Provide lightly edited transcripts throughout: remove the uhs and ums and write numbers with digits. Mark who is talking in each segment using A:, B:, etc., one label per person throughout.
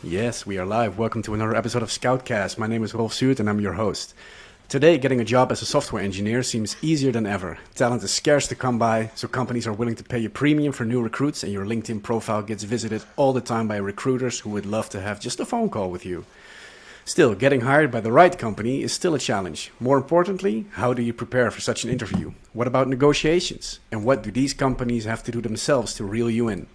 A: Yes, we are live. Welcome to another episode of Scoutcast. My name is Rolf Zuurt and I'm your host. Today, getting a job as a software engineer seems easier than ever. Talent is scarce to come by, so companies are willing to pay a premium for new recruits, and your LinkedIn profile gets visited all the time by recruiters who would love to have just a phone call with you. Still, getting hired by the right company is still a challenge. More importantly, how do you prepare for such an interview? What about negotiations? And what do these companies have to do themselves to reel you in?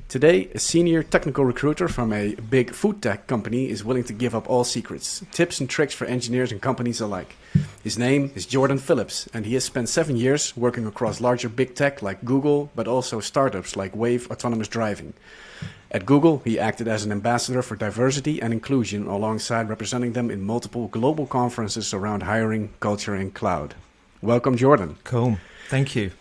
A: Today, a senior technical recruiter from a big food tech company is willing to give up all secrets, tips and tricks for engineers and companies alike. His name is Jordan Phillips, and he has spent 7 years working across larger big tech like Google, but also startups like Wayve autonomous driving. At Google, he acted as an ambassador for diversity and inclusion alongside representing them in multiple global conferences around hiring, culture, and cloud. Welcome, Jordan.
B: Cool. Thank you.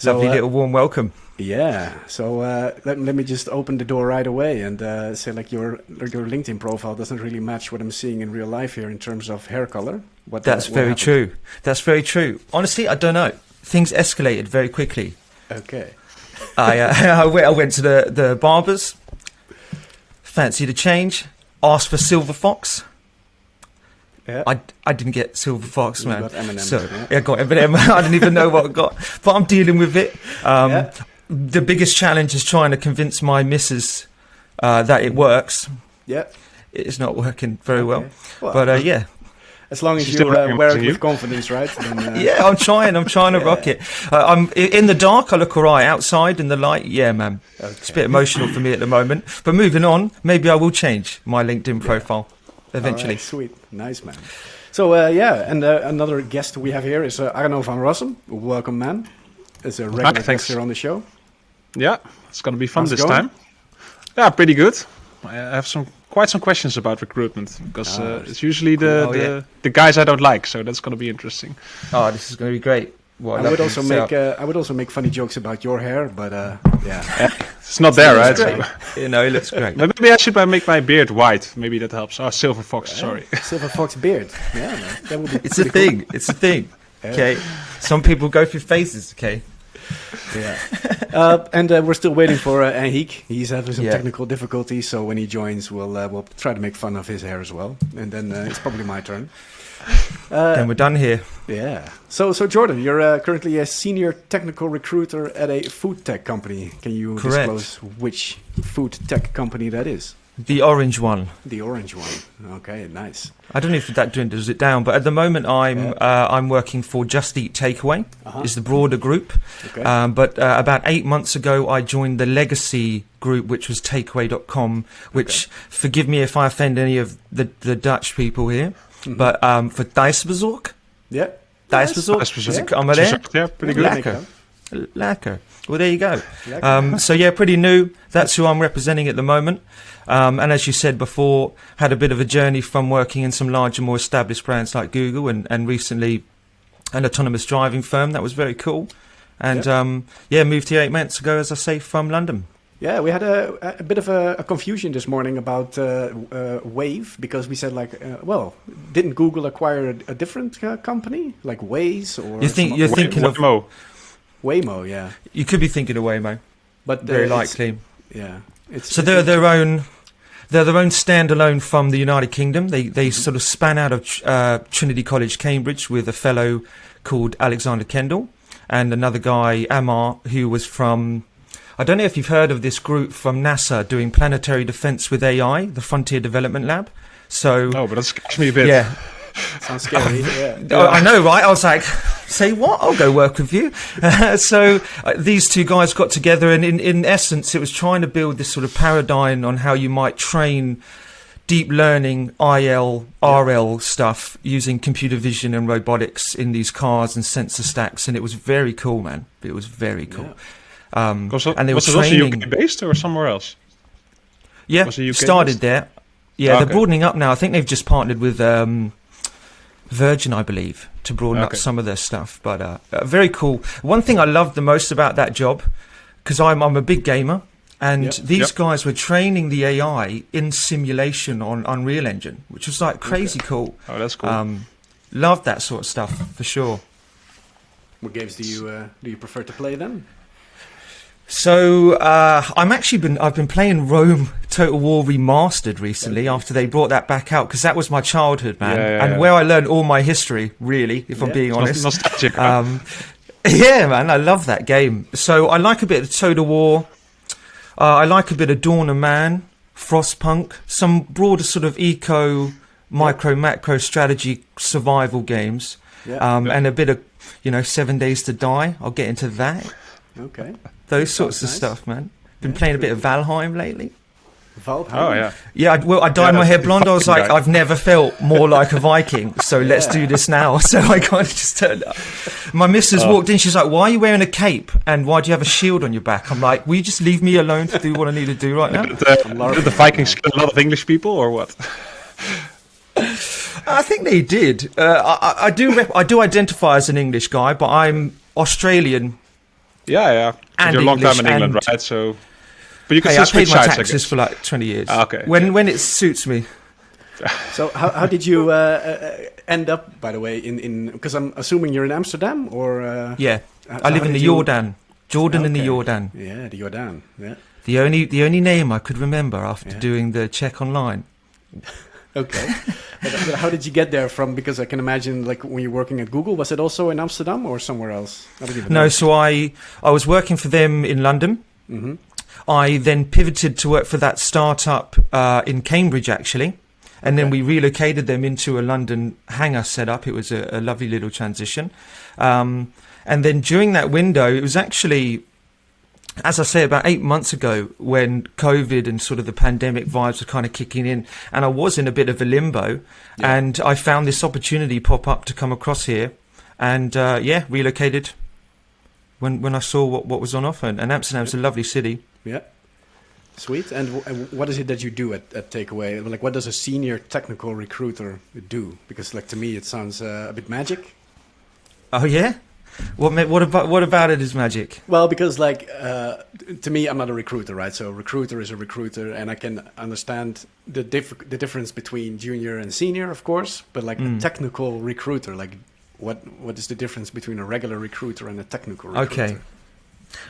B: Lovely little warm welcome.
A: Yeah, so let me just open the door right away and say like your LinkedIn profile doesn't really match what I'm seeing in real life here in terms of hair color.
B: That's very true. That's very true. Honestly, I don't know. Things escalated very quickly.
A: Okay.
B: I went to the barbers, fancied a change, asked for Silver Fox. Yeah. I didn't get Silver Fox, man.
A: You got M&M.
B: So yeah, I got M&M. I didn't even know what I got, but I'm dealing with it. The biggest challenge is trying to convince my missus that it works.
A: Yeah,
B: it's not working very well.
A: But
B: yeah.
A: As long as you wear it with confidence, right? Then,
B: yeah, I'm trying to rock it. I'm in the dark. I look alright. Outside in the light, yeah, man. Okay. It's a bit emotional for me at the moment. But moving on, maybe I will change my LinkedIn profile eventually.
A: Right, sweet, nice, man. So and another guest we have here is Arno van Rossum. Welcome, man. It's a regular guest here on the show.
C: Yeah, it's going to be fun this time. Yeah, pretty good. I have quite some questions about recruitment because it's usually the guys I don't like, so that's going to be interesting.
B: Oh, this is going to be great.
A: Well, I would also make funny jokes about your hair, but yeah,
C: it's not there, right?
B: So, it looks great.
C: Maybe I should make my beard white. Maybe that helps. Oh, Silver Fox. Sorry,
A: Silver Fox beard. Yeah, man. That would be.
B: It's a thing. Cool. It's a thing. Okay, some people go through phases. Okay.
A: Yeah, and we're still waiting for Henk. He's having some technical difficulties, so when he joins, we'll try to make fun of his hair as well, and then it's probably my turn.
B: Then we're done here.
A: Yeah. So Jordan, you're currently a senior technical recruiter at a food tech company. Can you disclose which food tech company that is?
B: The orange one.
A: The orange one. Okay, nice.
B: I don't know if that dwindles it down, but at the moment I'm working for Just Eat Takeaway. Is the broader group. Okay. But about 8 months ago, I joined the legacy group, which was Takeaway.com. Which, forgive me if I offend any of the Dutch people here, but for Thuisbezorg.
A: Yeah.
B: Thuisbezorg. Is it allemaal there?
C: Yeah, pretty good.
B: Lekker. Well, there you go. So yeah, pretty new. That's who I'm representing at the moment. And as you said before, had a bit of a journey from working in some larger, more established brands like Google and recently an autonomous driving firm. That was very cool. And moved here 8 months ago, as I say, from London.
A: Yeah, we had a bit of a confusion this morning about Wayve, because we said didn't Google acquire a different company like Waze or?
B: You're thinking of
A: Waymo, yeah.
B: You could be thinking of Waymo,
A: but
B: very likely.
A: Yeah.
B: They're their own standalone from the United Kingdom. They sort of span out of Trinity College, Cambridge, with a fellow called Alexander Kendall and another guy, Amar, who was from. I don't know if you've heard of this group from NASA doing planetary defense with AI, the Frontier Development Lab. So.
C: Oh, but that scares me a bit.
A: Yeah. Sounds scary. Yeah.
B: I know, right? I was like, say what? I'll go work with you. So these two guys got together, and in essence, it was trying to build this sort of paradigm on how you might train deep learning, IL, RL stuff using computer vision and robotics in these cars and sensor stacks. And it was very cool, man. It was very cool.
C: Yeah. And they were training. Was it also UK based or somewhere else?
B: Yeah, started there. Yeah, they're broadening up now. I think they've just partnered with Virgin, I believe, to broaden up some of their stuff. But very cool. One thing I loved the most about that job, because I'm a big gamer, and these guys were training the AI in simulation on Unreal Engine, which was like crazy cool.
C: Oh, that's cool.
B: Loved that sort of stuff for sure.
A: What games do you prefer to play then?
B: So I've been playing Rome Total War Remastered recently after they brought that back out, because that was my childhood, man, and where I learned all my history, really, if I'm being honest.
C: Nostalgic.
B: Yeah, man, I love that game. So I like a bit of Total War. I like a bit of Dawn of Man, Frostpunk, some broader sort of macro strategy survival games, and a bit of 7 Days to Die. I'll get into that.
A: Okay.
B: Those sorts of stuff, man. Been playing a bit of Valheim lately.
A: Valheim?
C: Oh, yeah.
B: Yeah, I dyed my hair blonde. I was like, I've never felt more like a Viking, so let's do this now. So I kind of just turned up. My missus walked in, she's like, why are you wearing a cape? And why do you have a shield on your back? I'm like, will you just leave me alone to do what I need to do right now?
C: Did the Vikings kill a lot of English people, or what?
B: I think they did. I do identify as an English guy, but I'm Australian.
C: Yeah.
B: And
C: you're a long time in
B: English
C: England, right? So, but you can
B: I
C: still switch
B: paid my
C: sides,
B: taxes for like 20 years.
C: Okay.
B: When it suits me.
A: So how did you end up, by the way, in because I'm assuming you're in Amsterdam, or
B: yeah, I live in the Jordan, in the Jordan.
A: Yeah, the Jordan. Yeah.
B: The only name I could remember after doing the check online.
A: Okay. But how did you get there from? Because I can imagine, like, when you're working at Google, was it also in Amsterdam or somewhere else? I don't even know.
B: No, so I was working for them in London.
A: Mm-hmm.
B: I then pivoted to work for that startup in Cambridge, actually. And then we relocated them into a London hangar setup. It was a lovely little transition. And then during that window, it was actually, as I say, about 8 months ago, when COVID and sort of the pandemic vibes were kind of kicking in, and I was in a bit of a limbo, and I found this opportunity pop up to come across here, and relocated when I saw what was on offer. And Amsterdam's a lovely city.
A: Yeah. Sweet. And what is it that you do at Takeaway? Like, what does a senior technical recruiter do? Because, like, to me, it sounds a bit magic.
B: Oh yeah. What about it is magic?
A: Well, because, like, to me, I'm not a recruiter, right? So a recruiter is a recruiter, and I can understand the difference between junior and senior, of course. But, like, a technical recruiter, like, what is the difference between a regular recruiter and a technical recruiter?
B: Okay.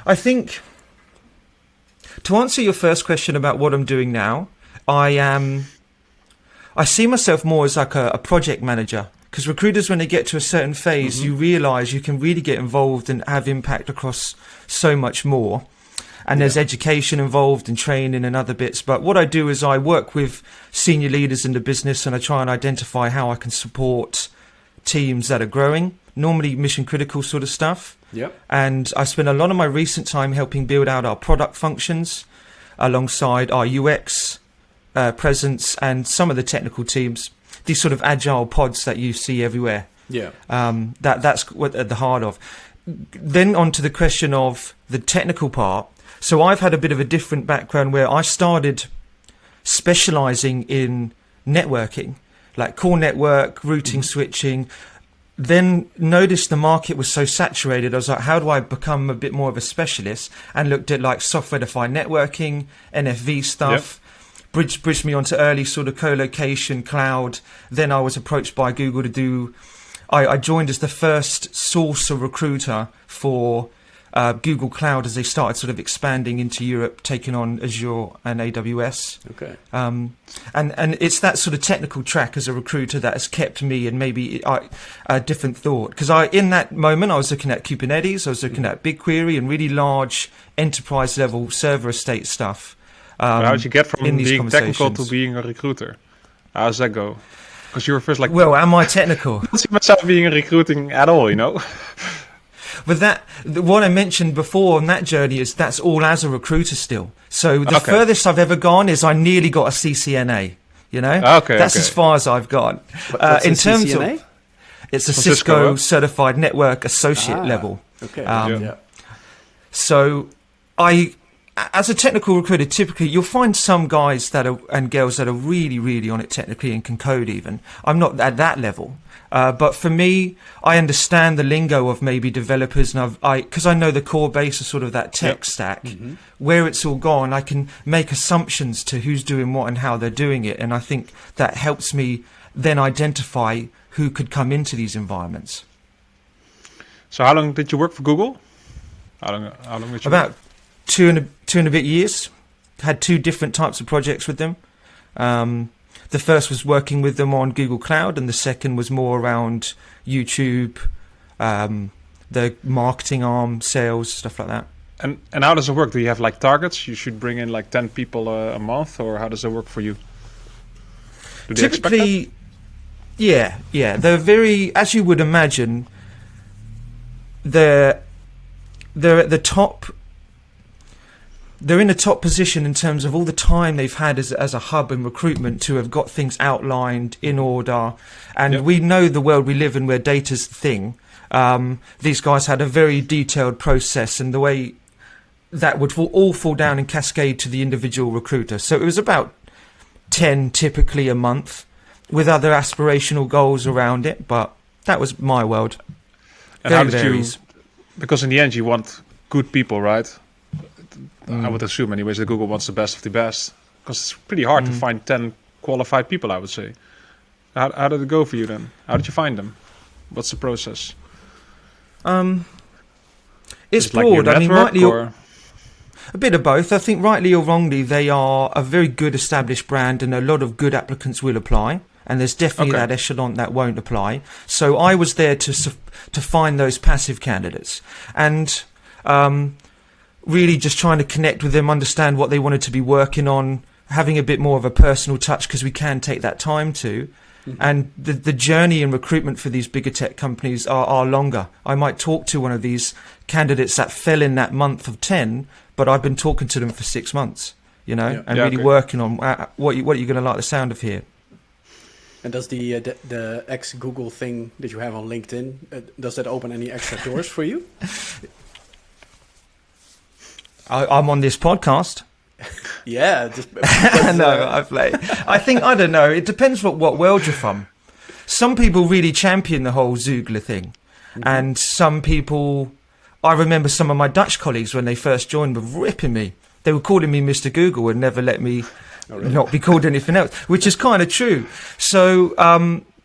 B: I think, to answer your first question about what I'm doing now, I see myself more as like a project manager. Because recruiters, when they get to a certain phase, you realise you can really get involved and have impact across so much more. And there's education involved and training and other bits. But what I do is I work with senior leaders in the business, and I try and identify how I can support teams that are growing, normally mission critical sort of stuff.
A: Yep.
B: And I spend a lot of my recent time helping build out our product functions alongside our UX presence and some of the technical teams. These sort of agile pods that you see everywhere.
A: Yeah.
B: That's what at the heart of. Then on to the question of the technical part. So I've had a bit of a different background where I started specializing in networking, like core network, routing, switching. Then noticed the market was so saturated. I was like, how do I become a bit more of a specialist? And looked at like software-defined networking, NFV stuff. Yep. Bridged me onto early sort of co-location, cloud. Then I was approached by Google to do... I joined as the first source or recruiter for Google Cloud as they started sort of expanding into Europe, taking on Azure and AWS.
A: Okay.
B: And it's that sort of technical track as a recruiter that has kept me in maybe a different thought. Because in that moment, I was looking at Kubernetes, I was looking at BigQuery and really large enterprise level server estate stuff.
C: How did you get from being technical to being a recruiter? How does that go? Because you were first like...
B: Well, am I technical?
C: I don't see myself being a recruiting at all, you know?
B: But what I mentioned before on that journey is that's all as a recruiter still. So the furthest I've ever gone is I nearly got a CCNA, you know? That's as far as I've gone.
A: In terms CCNA?
B: Of... It's a Cisco certified network associate level.
A: Okay.
B: So as a technical recruiter, typically you'll find some guys and girls that are really, really on it technically and can code even. I'm not at that level. But for me, I understand the lingo of maybe developers, and because I know the core base of sort of that tech stack, where it's all gone, I can make assumptions to who's doing what and how they're doing it. And I think that helps me then identify who could come into these environments.
C: So how long did you work for Google? How long did you work?
B: two and a bit years. Had 2 different types of projects with them. The first was working with them on Google Cloud, and the second was more around YouTube, the marketing arm, sales, stuff like that.
C: And how does it work? Do you have like targets? You should bring in like 10 people a month, or how does it work for you? Do they
B: Typically, expect that? Yeah. They're very, as you would imagine, they're at the top. They're in a top position in terms of all the time they've had as a hub in recruitment to have got things outlined in order. And we know the world we live in where data's the thing. These guys had a very detailed process, and the way that would all fall down and cascade to the individual recruiter. So it was about 10 typically a month, with other aspirational goals around it. But that was my world.
C: And how did you? Because in the end, you want good people, right? I would assume, anyways, that Google wants the best of the best, because it's pretty hard to find 10 qualified people, I would say. How did it go for you then? How did you find them? What's the process?
B: It's broad.
C: Like
B: rightly
C: or
B: a bit of both. I think rightly or wrongly, they are a very good established brand, and a lot of good applicants will apply. And there's definitely that echelon that won't apply. So I was there to find those passive candidates, and really just trying to connect with them, understand what they wanted to be working on, having a bit more of a personal touch, because we can take that time to. And the journey in recruitment for these bigger tech companies are longer. I might talk to one of these candidates that fell in that month of 10, but I've been talking to them for 6 months, and really working on what you're going to like the sound of here.
A: And does the ex-Google thing that you have on LinkedIn, does that open any extra doors for you?
B: I'm on this podcast.
A: Yeah.
B: No, I play. I don't know. It depends what world you're from. Some people really champion the whole Zoogler thing. And some people, I remember some of my Dutch colleagues when they first joined were ripping me. They were calling me Mr. Google and never let me not be called anything else, which is kind of true. So,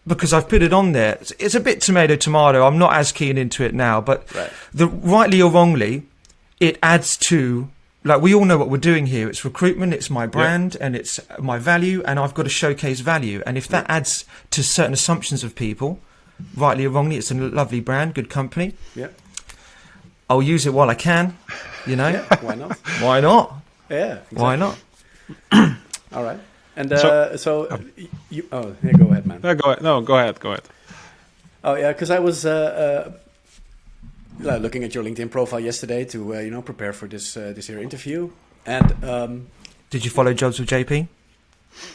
B: because I've put it on there, it's a bit tomato. I'm not as keen into it now, but rightly or wrongly, it adds to, like, we all know what we're doing here. It's recruitment, it's my brand, and it's my value, and I've got to showcase value. And if that adds to certain assumptions of people, rightly or wrongly, it's a lovely brand, good company. Yeah. I'll use it while I can, Yeah,
A: why not?
B: Why not?
A: Yeah, exactly.
B: Why not?
A: All right. And you... Oh, yeah, go ahead, man.
C: Go ahead. No, go ahead.
A: Oh, yeah, because I was... looking at your LinkedIn profile yesterday to prepare for this here interview, and
B: did you follow Jobs with JP?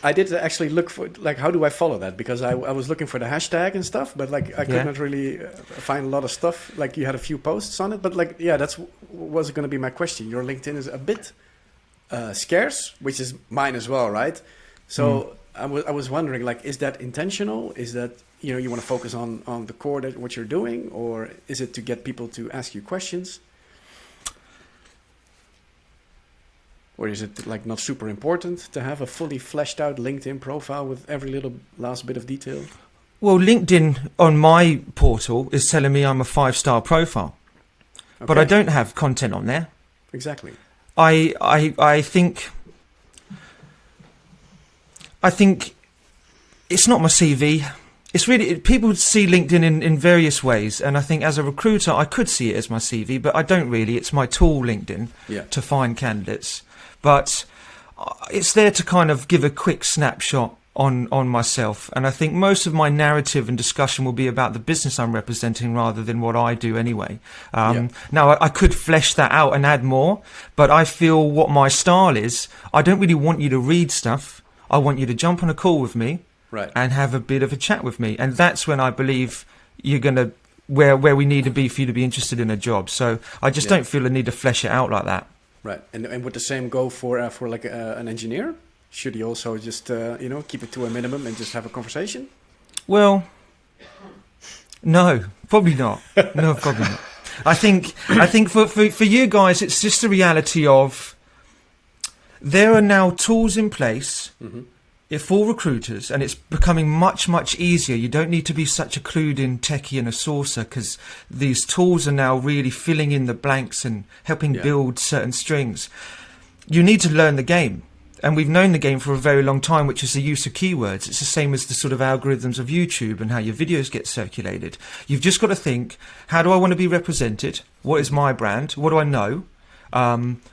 A: I did actually look for how do I follow that, because I was looking for the hashtag and stuff, but I could not really find a lot of stuff. Like, you had a few posts on it, but that's was going to be my question. Your LinkedIn is a bit scarce, which is mine as well, right? So I was wondering, is that intentional? Is that you want to focus on the core that what you're doing, or is it to get people to ask you questions? Or is it not super important to have a fully fleshed out LinkedIn profile with every little last bit of detail?
B: Well, LinkedIn on my portal is telling me I'm a 5-star profile, but I don't have content on there.
A: Exactly.
B: I think it's not my CV. It's really, people see LinkedIn in various ways, and I think as a recruiter I could see it as my CV, but I don't really. It's my tool, LinkedIn, to find candidates. But it's there to kind of give a quick snapshot on myself, and I think most of my narrative and discussion will be about the business I'm representing rather than what I do anyway. Now, I could flesh that out and add more, but I feel what my style is, I don't really want you to read stuff. I want you to jump on a call with me. Right. And have a bit of a chat with me. And that's when I believe you're going to, where we need to be for you to be interested in a job. So I just don't feel the need to flesh it out like that. Right.
A: And would the same go for an engineer? Should he also just, keep it to a minimum and just have a conversation?
B: Well, no, probably not. No, probably not. I think for you guys, it's just the reality of there are now tools in place. for recruiters, and it's becoming much, much easier. You don't need to be such a clued-in techie and a saucer, because these tools are now really filling in the blanks and helping build certain strings. You need to learn the game. And we've known the game for a very long time, which is the use of keywords. It's the same as the sort of algorithms of YouTube and how your videos get circulated. You've just got to think, how do I want to be represented? What is my brand? What do I know?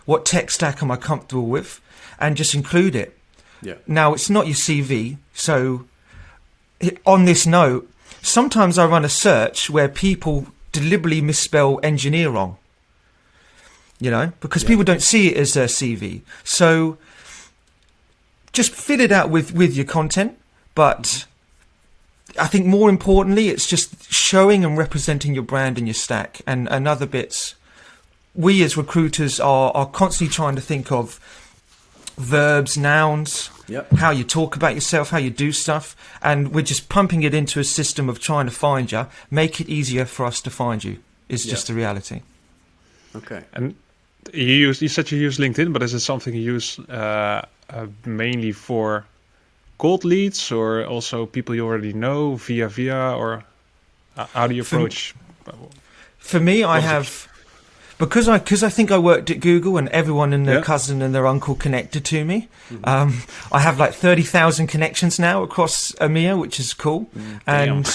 B: What tech stack am I comfortable with? And just include it.
A: Yeah. Now,
B: it's not your CV. So on this note, sometimes I run a search where people deliberately misspell engineer wrong, because people don't see it as their CV. So just fill it out with your content, but I think more importantly, it's just showing and representing your brand and your stack and other bits. We as recruiters are constantly trying to think of verbs, nouns, how you talk about yourself, how you do stuff, and we're just pumping it into a system of trying to find you, make it easier for us to find you, is just the reality.
A: Okay.
C: And you said you use LinkedIn, but is it something you use mainly for cold leads, or also people you already know via, or how do you approach?
B: For me, I have, because I think I worked at Google and everyone and their cousin and their uncle connected to me. I have like 30,000 connections now across EMEA, which is cool. And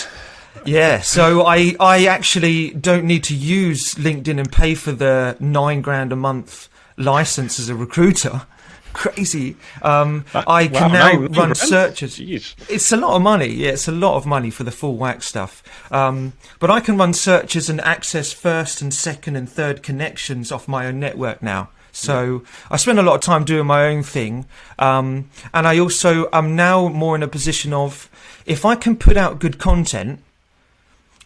B: so I actually don't need to use LinkedIn and pay for the $9,000 a month license as a recruiter. Crazy. I can now run searches.
C: Jeez.
B: It's a lot of money. Yeah, it's a lot of money for the full whack stuff. But I can run searches and access first and second and third connections off my own network now. So I spend a lot of time doing my own thing. And I also am now more in a position of, if I can put out good content,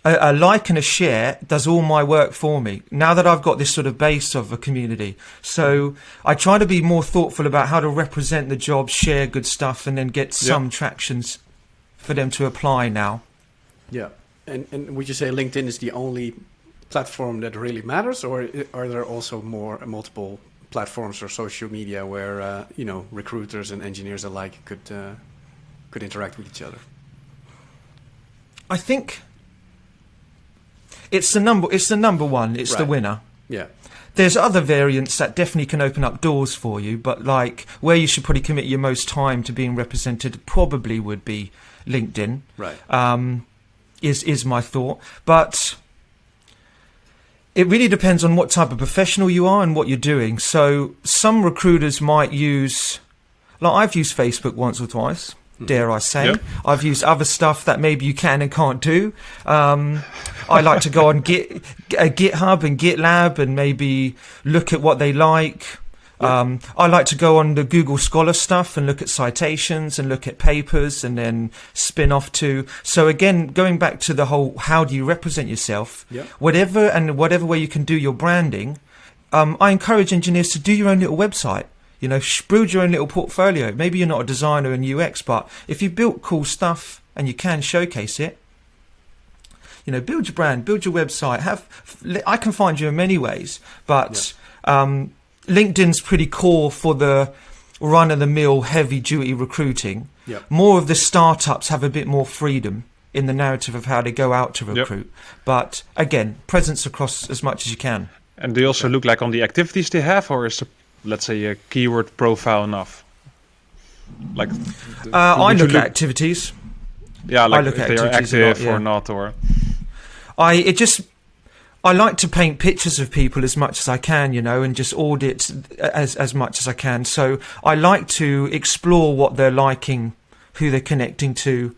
B: a like and a share does all my work for me, now that I've got this sort of base of a community. So I try to be more thoughtful about how to represent the job, share good stuff, and then get some tractions for them to apply now.
A: Yeah. And would you say LinkedIn is the only platform that really matters, or are there also multiple platforms or social media where recruiters and engineers alike could interact with each other?
B: I think it's the number one. It's the winner.
A: Yeah.
B: There's other variants that definitely can open up doors for you, but like where you should probably commit your most time to being represented probably would be LinkedIn.
A: Right.
B: Is my thought. But it really depends on what type of professional you are and what you're doing. So some recruiters might use, like I've used Facebook once or twice. Dare I say. I've used other stuff that maybe you can and can't do. I like to go on GitHub and GitLab and maybe look at what they like. I like to go on the Google Scholar stuff and look at citations and look at papers and then spin off to. So again, going back to the whole, how do you represent yourself? Whatever way you can do your branding, I encourage engineers to do your own little website. Build your own little portfolio. Maybe you're not a designer in UX, but if you built cool stuff and you can showcase it, build your brand, build your website. I can find you in many ways, but LinkedIn's pretty core for the run-of-the-mill, heavy-duty recruiting. More of the startups have a bit more freedom in the narrative of how they go out to recruit. But again, presence across as much as you can.
C: And do you also look like on the activities they have, or is let's say a keyword profile enough? Like
B: I look at activities.
C: Yeah, like if they are active or not, or
B: I like to paint pictures of people as much as I can, and just audit as much as I can. So I like to explore what they're liking, who they're connecting to,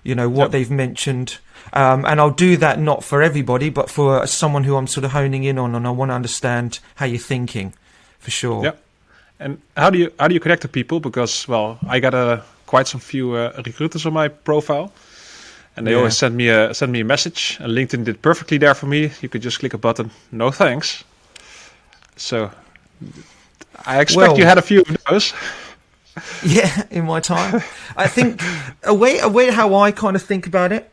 B: what they've mentioned. And I'll do that not for everybody, but for someone who I'm sort of honing in on, and I want to understand how you're thinking. For sure.
C: Yeah. And how do you connect to people? Because I got quite some few recruiters on my profile, and they always send me a message. And LinkedIn did perfectly there for me. You could just click a button. No thanks. So I expect you had a few of those.
B: Yeah, in my time. I think a way how I kind of think about it.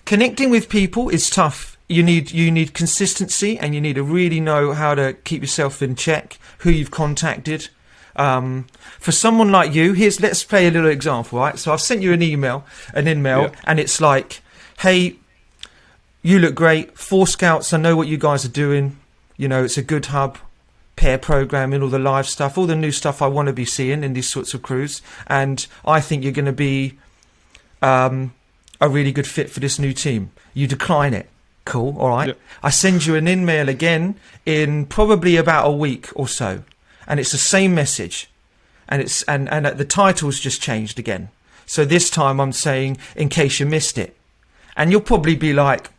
B: Connecting with people is tough. You need consistency, and you need to really know how to keep yourself in check, who you've contacted, For someone like you, let's play a little example, right? So I've sent you an email, and it's like, hey, you look great. 4 Scouts, I know what you guys are doing. You know, it's a good hub, pair programming, all the live stuff, all the new stuff I want to be seeing in these sorts of crews. And I think you're going to be a really good fit for this new team. You decline it. Cool, all right. I send you an email again in probably about a week or so. And it's the same message. And the title's just changed again. So this time I'm saying, in case you missed it. And you'll probably be like,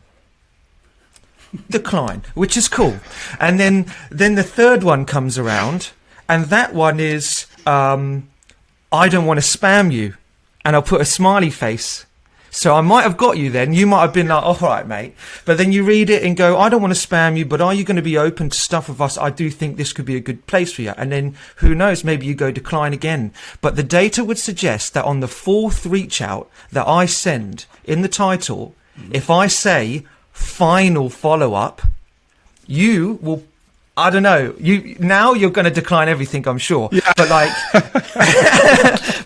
B: decline, which is cool. And then the third one comes around, and that one is, I don't want to spam you. And I'll put a smiley face. So I might have got you then. You might have been like, all right, mate. But then you read it and go, I don't want to spam you, but are you going to be open to stuff with us? I do think this could be a good place for you. And then who knows, maybe you go decline again. But the data would suggest that on the 4th reach out that I send in the title, if I say final follow-up, you will, I don't know, you're going to decline everything, I'm sure. Yeah. But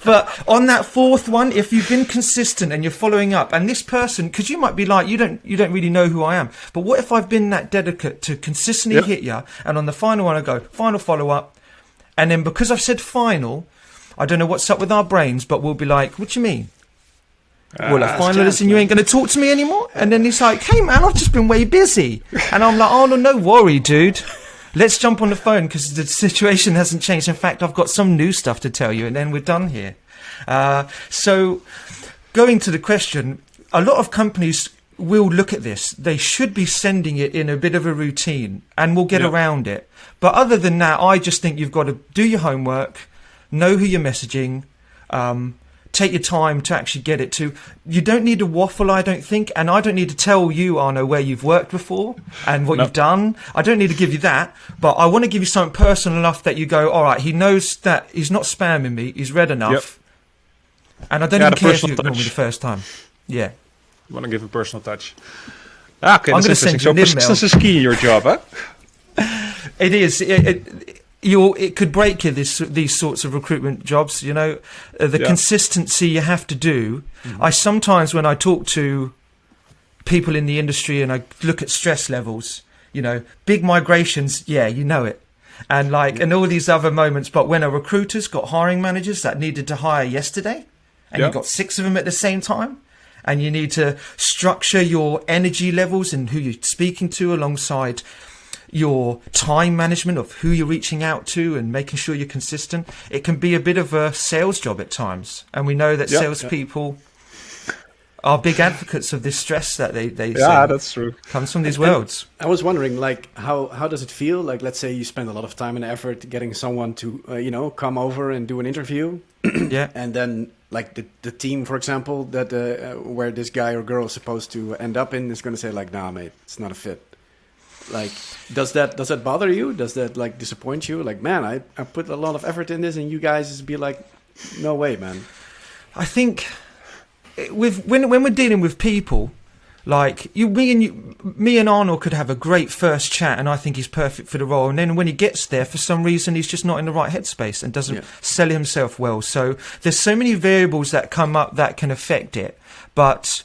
B: but on that 4th one, if you've been consistent and you're following up, and this person, because you might be like, you don't really know who I am. But what if I've been that dedicate to consistently hit you, and on the final one I go, final follow-up, and then because I've said final, I don't know what's up with our brains, but we'll be like, what do you mean? Well, a finalist and you ain't going to talk to me anymore? And then he's like, hey man, I've just been way busy. And I'm like, oh no worry, dude. Let's jump on the phone because the situation hasn't changed. In fact, I've got some new stuff to tell you, and then we're done here. So going to the question, a lot of companies will look at this. They should be sending it in a bit of a routine, and we'll get around it. But other than that, I just think you've got to do your homework, know who you're messaging, take your time to actually get it to. You don't need to waffle, I don't think. And I don't need to tell you, Arno, where you've worked before and what you've done. I don't need to give you that. But I want to give you something personal enough that you go, all right, he knows that he's not spamming me. He's read enough. And I don't even care if you ignore me the first time. Yeah.
C: You want to give a personal touch. Okay,
B: I'm going to send you an email.
C: Persistence is key in your job, huh?
B: It is. It could break you, these sorts of recruitment jobs, you know, the consistency you have to do. Mm-hmm. I sometimes, when I talk to people in the industry and I look at stress levels, you know, big migrations, you know it. And and all these other moments. But when a recruiter's got hiring managers that needed to hire yesterday and you've got 6 of them at the same time, and you need to structure your energy levels and who you're speaking to alongside your time management of who you're reaching out to and making sure you're consistent. It can be a bit of a sales job at times. And we know that salespeople are big advocates of this stress that they say
C: that's true.
B: Comes from these worlds.
A: I was wondering, how does it feel? Like, let's say you spend a lot of time and effort getting someone to, come over and do an interview. And then, the team, for example, that where this guy or girl is supposed to end up in is going to say, nah, mate, it's not a fit. Does that bother you? Does that disappoint you? Man, I put a lot of effort in this, and you guys just be like, no way, man.
B: I think when we're dealing with people, me and Arnold could have a great first chat, and I think he's perfect for the role. And then when he gets there, for some reason, he's just not in the right headspace and doesn't sell himself well. So there's so many variables that come up that can affect it. But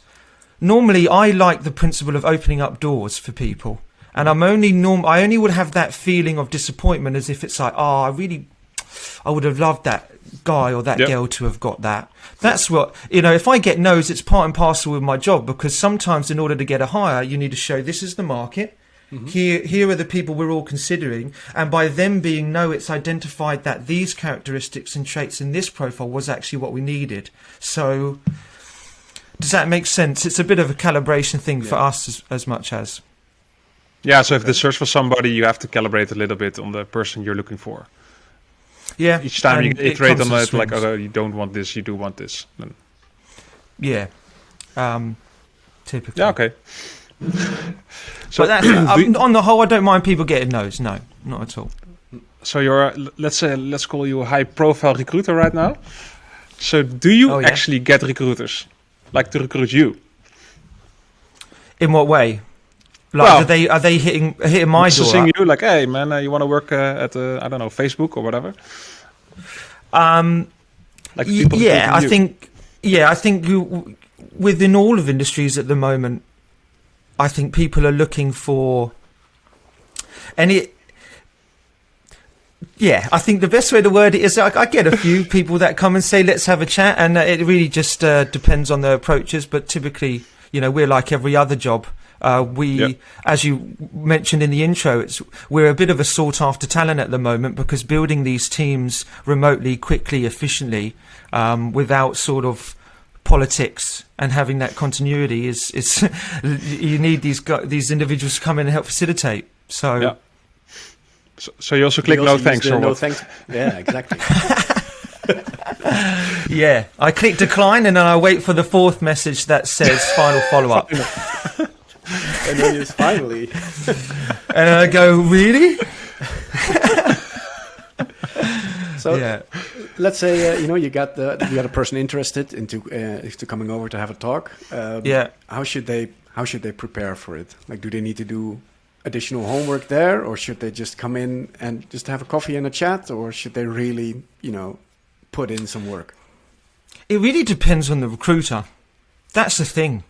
B: normally, I like the principle of opening up doors for people. And I only would have that feeling of disappointment as if it's like, I would have loved that guy or that girl to have got that. That's what, if I get no's, it's part and parcel with my job, because sometimes in order to get a hire, you need to show this is the market. Mm-hmm. Here are the people we're all considering. And by them being no, it's identified that these characteristics and traits in this profile was actually what we needed. So does that make sense? It's a bit of a calibration thing for us as much as...
C: Yeah, so if they search for somebody, you have to calibrate a little bit on the person you're looking for.
B: Yeah.
C: Each time you iterate on it, you don't want this, you do want this. Then.
B: Yeah. Typically.
C: Yeah, okay.
B: So that's, on the whole, I don't mind people getting no's. No, not at all.
C: So you're, let's call you a high-profile recruiter right now. So do you actually get recruiters, to recruit you?
B: In what way? Are they hitting my door?
C: Seeing you hey man, you want to work at I don't know, Facebook or whatever? Like people
B: I think within all of industries at the moment, I think people are looking for, I think the best way to word it is I get a few people that come and say, let's have a chat. And it really just depends on their approaches. But typically, we're like every other job. As you mentioned in the intro, we're a bit of a sought after talent at the moment, because building these teams remotely, quickly, efficiently, without sort of politics and having that continuity is you need these individuals to come in and help facilitate. So
C: you also click no thanks or
A: no
C: what?
A: Thanks. Yeah, exactly.
B: Yeah, I click decline and then I wait for the fourth message that says final follow-up.
A: And then it's finally.
B: And I go, really?
A: So let's say you got a person interested into coming over to have a talk. How should they prepare for it? Like, do they need to do additional homework there, or should they just come in and just have a coffee and a chat, or should they really put in some work?
B: It really depends on the recruiter. That's the thing.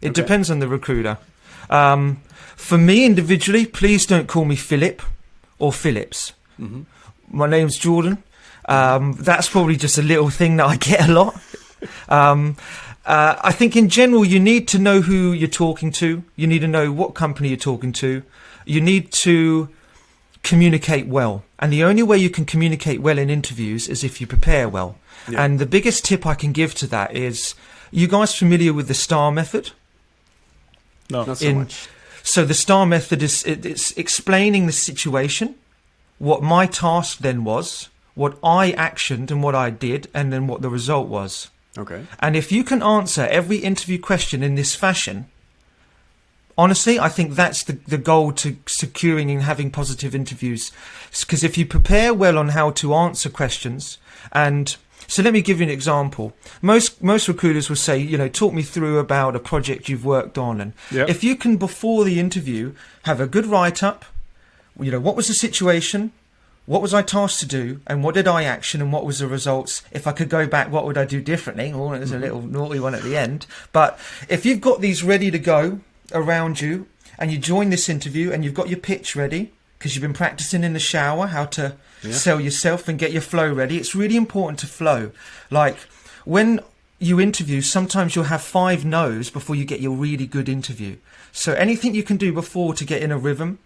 B: It depends on the recruiter. For me individually, please don't call me Philip or Phillips. Mm-hmm. My name's Jordan. That's probably just a little thing that I get a lot. I think in general, you need to know who you're talking to. You need to know what company you're talking to. You need to communicate well. And the only way you can communicate well in interviews is if you prepare well. Yeah. And the biggest tip I can give to that is, you guys familiar with the STAR method?
C: No, not so much.
B: So the STAR method it's explaining the situation, what my task then was, what I actioned and what I did, and then what the result was.
A: Okay.
B: And if you can answer every interview question in this fashion, honestly, I think that's the goal to securing and having positive interviews. Because if you prepare well on how to answer questions, and so let me give you an example. Most recruiters will say, talk me through about a project you've worked on. And if you can, before the interview, have a good write-up, what was the situation? What was I tasked to do, and what did I action, and what was the results? If I could go back, what would I do differently? Oh, there's a little naughty one at the end. But if you've got these ready to go around you, and you join this interview, and you've got your pitch ready, because you've been practicing in the shower how to sell yourself and get your flow ready, it's really important to flow. Like, when you interview, sometimes you'll have 5 no's before you get your really good interview. So anything you can do before to get in a rhythm,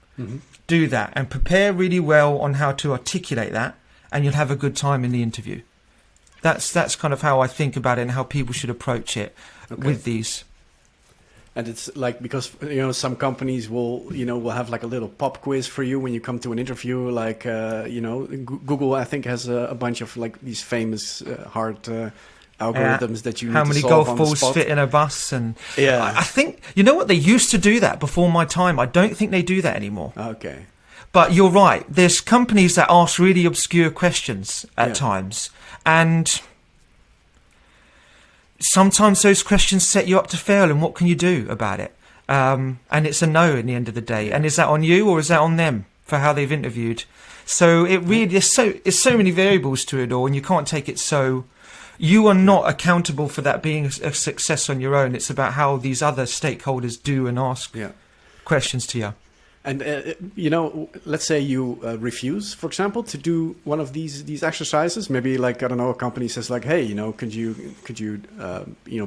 B: do that, and prepare really well on how to articulate that, and you'll have a good time in the interview. That's kind of how I think about it and how people should approach it with these.
A: And it's like, because some companies will have like a little pop quiz for you when you come to an interview. Like Google, I think, has a bunch of like these famous hard algorithms that you need
B: how many
A: to solve
B: golf
A: on the
B: balls
A: spot.
B: fit in a bus, and I think what, they used to do that before my time. I don't think they do that anymore.
A: Okay.
B: But you're right, there's companies that ask really obscure questions at times, and sometimes those questions set you up to fail, and what can you do about it? And it's a no in the end of the day. And is that on you, or is that on them for how they've interviewed? So it really it's so many variables to it all, and you can't take it so. You are not accountable for that being a success on your own. It's about how these other stakeholders do and ask questions to you.
A: And let's say you refuse, for example, to do one of these exercises. Maybe, like, I don't know, a company says like, hey, could you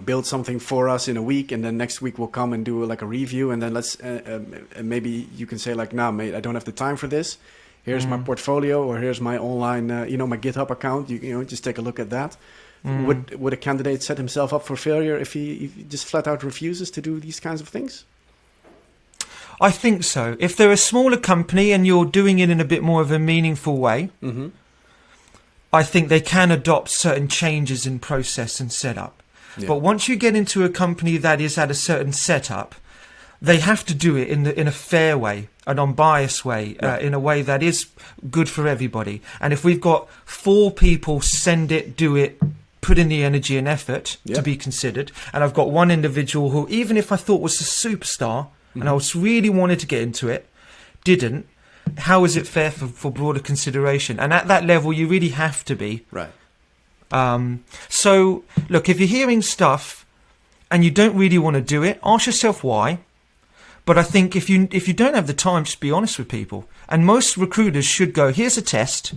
A: build something for us in a week, and then next week we'll come and do like a review, and then let's maybe you can say like, nah, mate, I don't have the time for this. Here's my portfolio, or here's my online, my GitHub account. You just take a look at that. Would a candidate set himself up for failure if he just flat out refuses to do these kinds of things?
B: I think so. If they're a smaller company and you're doing it in a bit more of a meaningful way, I think they can adopt certain changes in process and setup. Yeah. But once you get into a company that is at a certain setup, they have to do it in a fair way, an unbiased way, in a way that is good for everybody. And if we've got 4 people send it, do it, put in the energy and effort to be considered, and I've got one individual who, even if I thought was a superstar, and I was really wanted to get into it, didn't, how is it fair for broader consideration? And at that level, you really have to be.
A: Right.
B: So, look, if you're hearing stuff and you don't really want to do it, ask yourself why. But I think if you don't have the time, just be honest with people. And most recruiters should go, here's a test.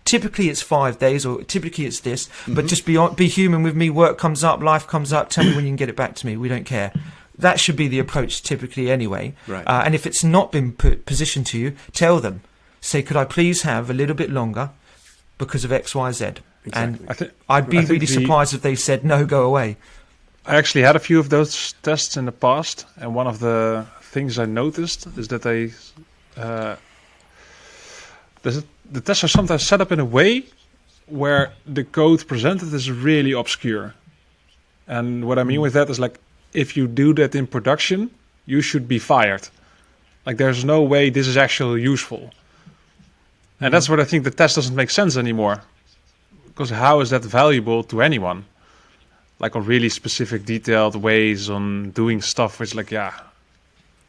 B: Typically it's 5 days, or typically it's this. But just be human with me. Work comes up, life comes up. Tell me when you can get it back to me. We don't care. That should be the approach typically anyway.
A: Right.
B: And if it's not been positioned to you, tell them. Say, could I please have a little bit longer because of X, Y, Z? Exactly. And I'd be really surprised if they said, no, go away.
C: I actually had a few of those tests in the past, and one of the things I noticed is that the tests are sometimes set up in a way where the code presented is really obscure. And what I mean with that is, like, if you do that in production, you should be fired. Like, there's no way this is actually useful. And that's what I think the test doesn't make sense anymore. Because how is that valuable to anyone? Like, on really specific, detailed ways on doing stuff, which, like, yeah,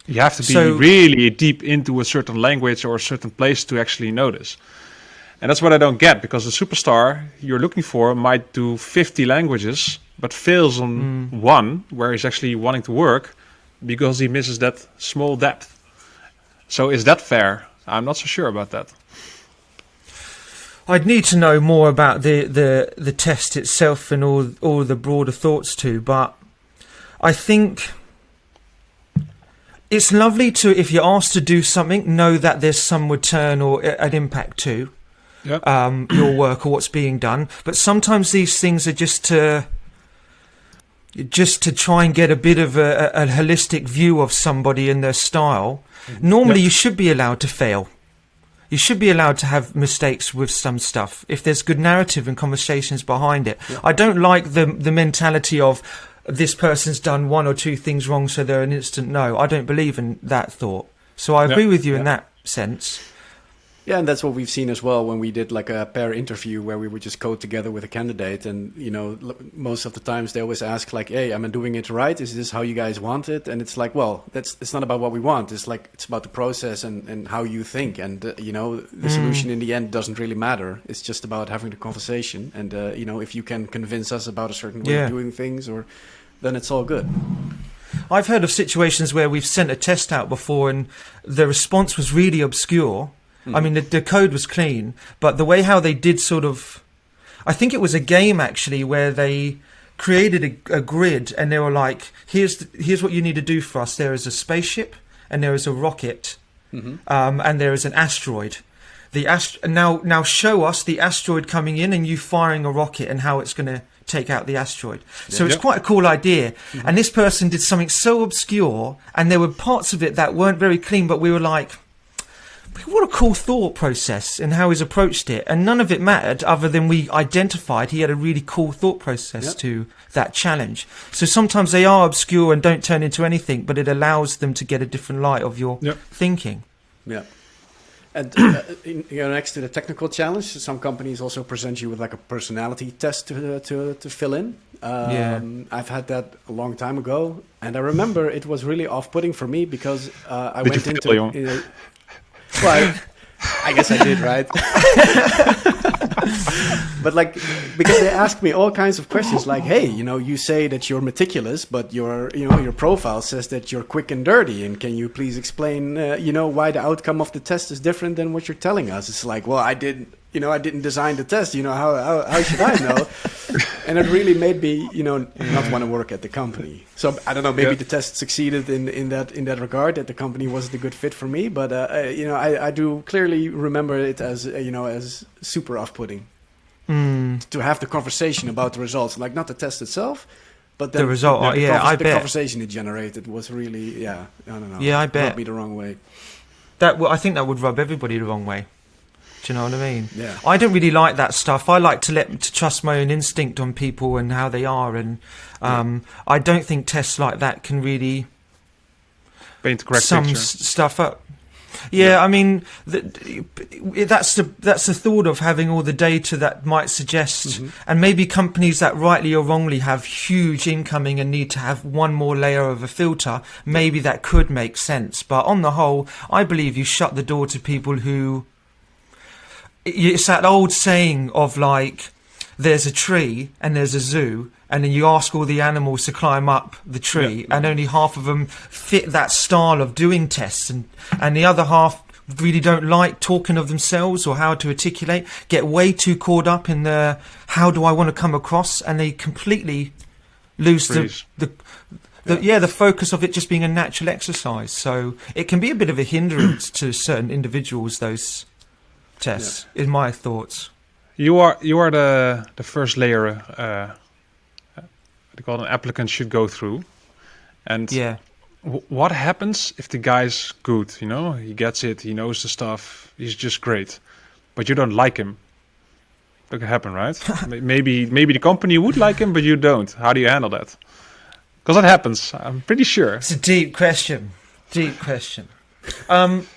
C: you have to be really deep into a certain language or a certain place to actually notice. And that's what I don't get, because the superstar you're looking for might do 50 languages, but fails on one where he's actually wanting to work because he misses that small depth. So is that fair? I'm not so sure about that.
B: I'd need to know more about the test itself and all the broader thoughts too, but I think it's lovely to, if you're asked to do something, know that there's some return or an impact to your work or what's being done. But sometimes these things are just to try and get a bit of a holistic view of somebody and their style. Normally you should be allowed to fail. You should be allowed to have mistakes with some stuff if there's good narrative and conversations behind it. I don't like the mentality of this person's done one or two things wrong, so they're an instant no. I don't believe in that thought. So I agree with you in that sense.
A: Yeah, and that's what we've seen as well when we did like a pair interview where we would just code together with a candidate. And, you know, most of the times they always ask like, hey, am I doing it right? Is this how you guys want it? And it's like, well, it's not about what we want. It's like, it's about the process and how you think. And, you know, the solution in the end doesn't really matter. It's just about having the conversation. And, you know, if you can convince us about a certain way of doing things, then it's all good.
B: I've heard of situations where we've sent a test out before and the response was really obscure. I mean, the code was clean, but the way how they did sort of... I think it was a game, actually, where they created a grid and they were like, here's what you need to do for us. There is a spaceship and there is a rocket and there is an asteroid. Now show us the asteroid coming in and you firing a rocket and how it's going to take out the asteroid. So it's quite a cool idea. And this person did something so obscure and there were parts of it that weren't very clean, but we were like... What a cool thought process and how he's approached it. And none of it mattered other than we identified he had a really cool thought process to that challenge. So sometimes they are obscure and don't turn into anything, but it allows them to get a different light of your thinking. Yeah.
A: And you know, next to the technical challenge, some companies also present you with like a personality test to fill in. I've had that a long time ago. And I remember it was really off-putting for me because I went into... Well, I guess I did, right? But like, because they asked me all kinds of questions like, hey, you know, you say that you're meticulous, but your profile says that you're quick and dirty. And can you please explain, why the outcome of the test is different than what you're telling us? It's like, well, I didn't design the test. You know, how should I know? And it really made me, not want to work at the company. So I don't know, maybe the test succeeded in that regard, that the company wasn't a good fit for me. But I do clearly remember it as as super off-putting to have the conversation about the results, like not the test itself, but the result. I bet the conversation it generated was really, I don't know.
B: Yeah, I bet.
A: Rubbed me the wrong way.
B: I think that would rub everybody the wrong way. Do you know what I mean?
A: Yeah.
B: I don't really like that stuff. I like to trust my own instinct on people and how they are, and I don't think tests like that can really
C: paint the correct
B: sum
C: picture.
B: Stuff up. Yeah, I mean, that's the thought of having all the data that might suggest, and maybe companies that rightly or wrongly have huge incoming and need to have one more layer of a filter, maybe that could make sense. But on the whole, I believe you shut the door to people who... It's that old saying of like, there's a tree and there's a zoo, and then you ask all the animals to climb up the tree, and only half of them fit that style of doing tests, and the other half really don't like talking of themselves or how to articulate, get way too caught up in the how do I want to come across, and they completely lose the focus of it just being a natural exercise. So it can be a bit of a hindrance to certain individuals, those tests, in my thoughts.
C: You are the first layer an applicant should go through, and what happens if the guy's good? You know, he gets it, he knows the stuff, he's just great, but you don't like him. That could happen, right? maybe the company would like him, but you don't. How do you handle that? Because that happens, I'm pretty sure.
B: It's a deep question.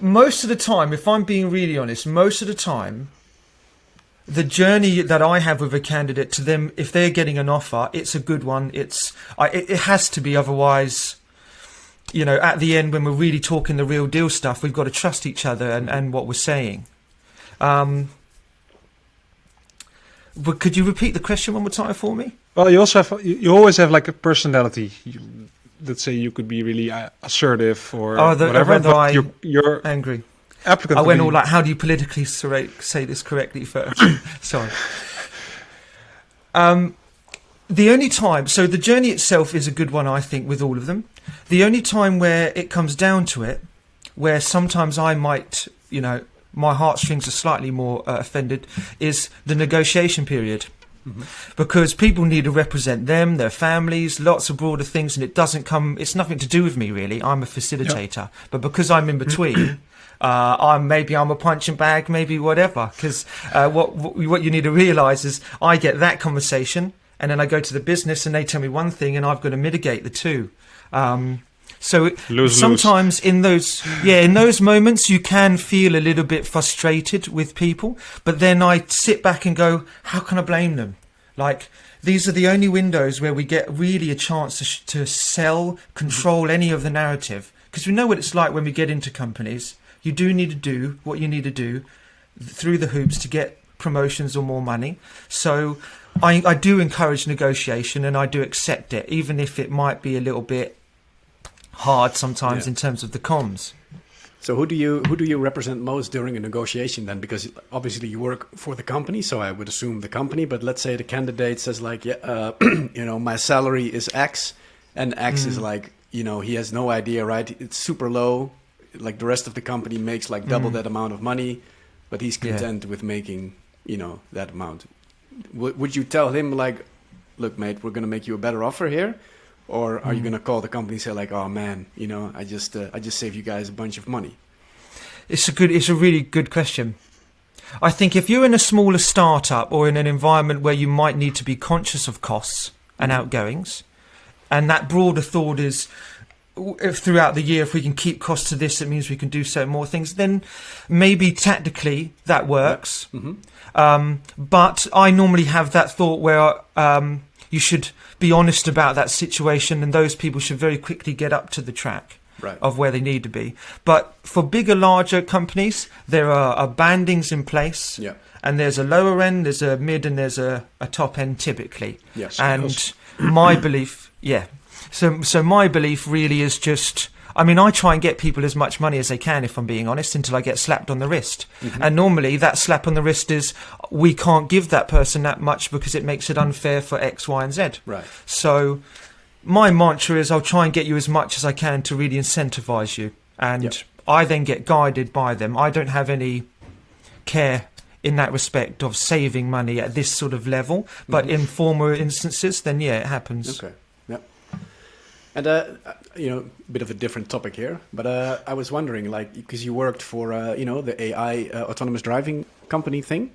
B: Most of the time, if I'm being really honest, the journey that I have with a candidate to them, if they're getting an offer, it's a good one. It has to be, otherwise, you know, at the end when we're really talking the real deal stuff, we've got to trust each other and what we're saying. But could you repeat the question one more time for me?
C: Well, you always have like a personality. Let's say you could be really assertive or whatever, but you're
B: angry.
C: Applicant
B: I went all like, how do you politically say this correctly first? Sorry. The only time, so the journey itself is a good one, I think, with all of them. The only time where it comes down to it, where sometimes I might, you know, my heartstrings are slightly more offended, is the negotiation period. Because people need to represent them, their families, lots of broader things, and it's nothing to do with me really. I'm a facilitator, but because I'm in between, I'm a punching bag, maybe whatever. Because what you need to realise is I get that conversation, and then I go to the business, and they tell me one thing, and I've got to mitigate the two. So sometimes in those moments you can feel a little bit frustrated with people, but then I sit back and go, how can I blame them? Like, these are the only windows where we get really a chance to sell, control any of the narrative, because we know what it's like when we get into companies. You do need to do what you need to do through the hoops to get promotions or more money. So I do encourage negotiation, and I do accept it, even if it might be a little bit hard sometimes in terms of the comms.
A: So who do you represent most during a negotiation then? Because obviously you work for the company, so I would assume the company. But let's say the candidate says like, you know, my salary is X, and X is like, you know, he has no idea, right? It's super low. Like the rest of the company makes like double that amount of money, but he's content with making, you know, that amount. Would you tell him like, look, mate, we're going to make you a better offer here? Or are you going to call the company and say like, oh man, you know, I just saved you guys a bunch of money?
B: It's a really good question. I think if you're in a smaller startup or in an environment where you might need to be conscious of costs and outgoings, and that broader thought is, if throughout the year, if we can keep costs to this, it means we can do certain more things, then maybe tactically that works. But I normally have that thought where you should be honest about that situation, and those people should very quickly get up to the track of where they need to be. But for bigger, larger companies, there are bandings in place, and there's a lower end, there's a mid, and there's a top end typically.
A: Yes,
B: and my belief, So my belief really is just, I mean, I try and get people as much money as they can, if I'm being honest, until I get slapped on the wrist. And normally that slap on the wrist is, we can't give that person that much because it makes it unfair for X, Y, and Z.
A: Right.
B: So my mantra is, I'll try and get you as much as I can to really incentivize you. And I then get guided by them. I don't have any care in that respect of saving money at this sort of level. But in former instances, then it happens.
A: Okay. And, you know, a bit of a different topic here, but I was wondering, like, because you worked for, you know, the AI autonomous driving company thing.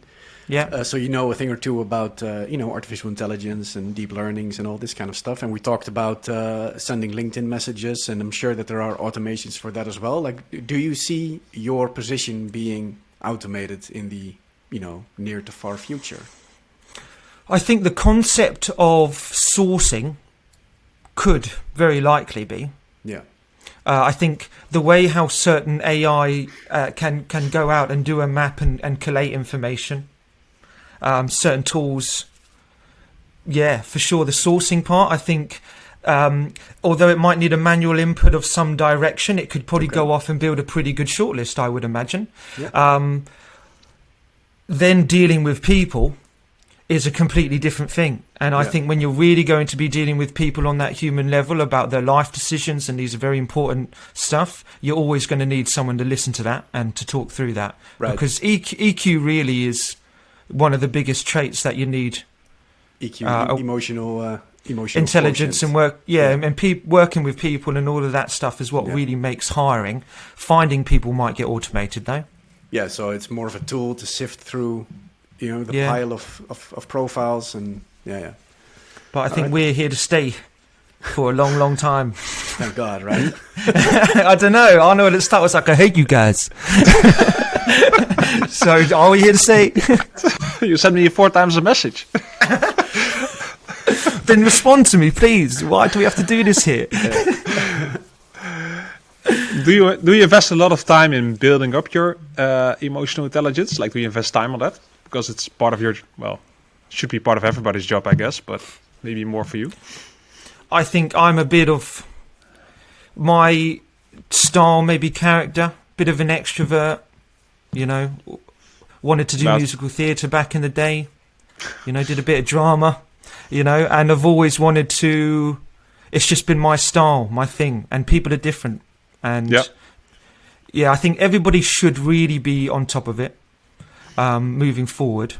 B: Yeah.
A: So you know a thing or two about artificial intelligence and deep learnings and all this kind of stuff. And we talked about sending LinkedIn messages, and I'm sure that there are automations for that as well. Like, do you see your position being automated in the near to far future?
B: I think the concept of sourcing could very likely be.
A: Yeah.
B: I think the way how certain AI can go out and do a map and collate information, certain tools, yeah, for sure. The sourcing part, I think, although it might need a manual input of some direction, it could probably go off and build a pretty good shortlist, I would imagine. Yeah. Then dealing with people is a completely different thing. And I think when you're really going to be dealing with people on that human level about their life decisions, and these are very important stuff, you're always going to need someone to listen to that and to talk through that. Right. Because EQ really is one of the biggest traits that you need.
A: EQ, emotional
B: intelligence and work. Yeah. And working with people and all of that stuff is what really makes hiring. Finding people might get automated though. Yeah,
A: so it's more of a tool to sift through the pile of profiles and
B: But I think we're here to stay for a long, long time.
A: Thank God, right?
B: I don't know. I know at the start I was like, I hate you guys. So are we here to stay?
C: You sent me 4 times a message.
B: Then respond to me, please. Why do we have to do this here?
C: Do you invest a lot of time in building up your emotional intelligence? Like, do you invest time on that? Because it's part of your, should be part of everybody's job, I guess, but maybe more for you.
B: I think I'm a bit of my style, maybe character, bit of an extrovert, wanted to do musical theatre back in the day, did a bit of drama, and I've always wanted to, it's just been my style, my thing, and people are different. And I think everybody should really be on top of it. Moving forward,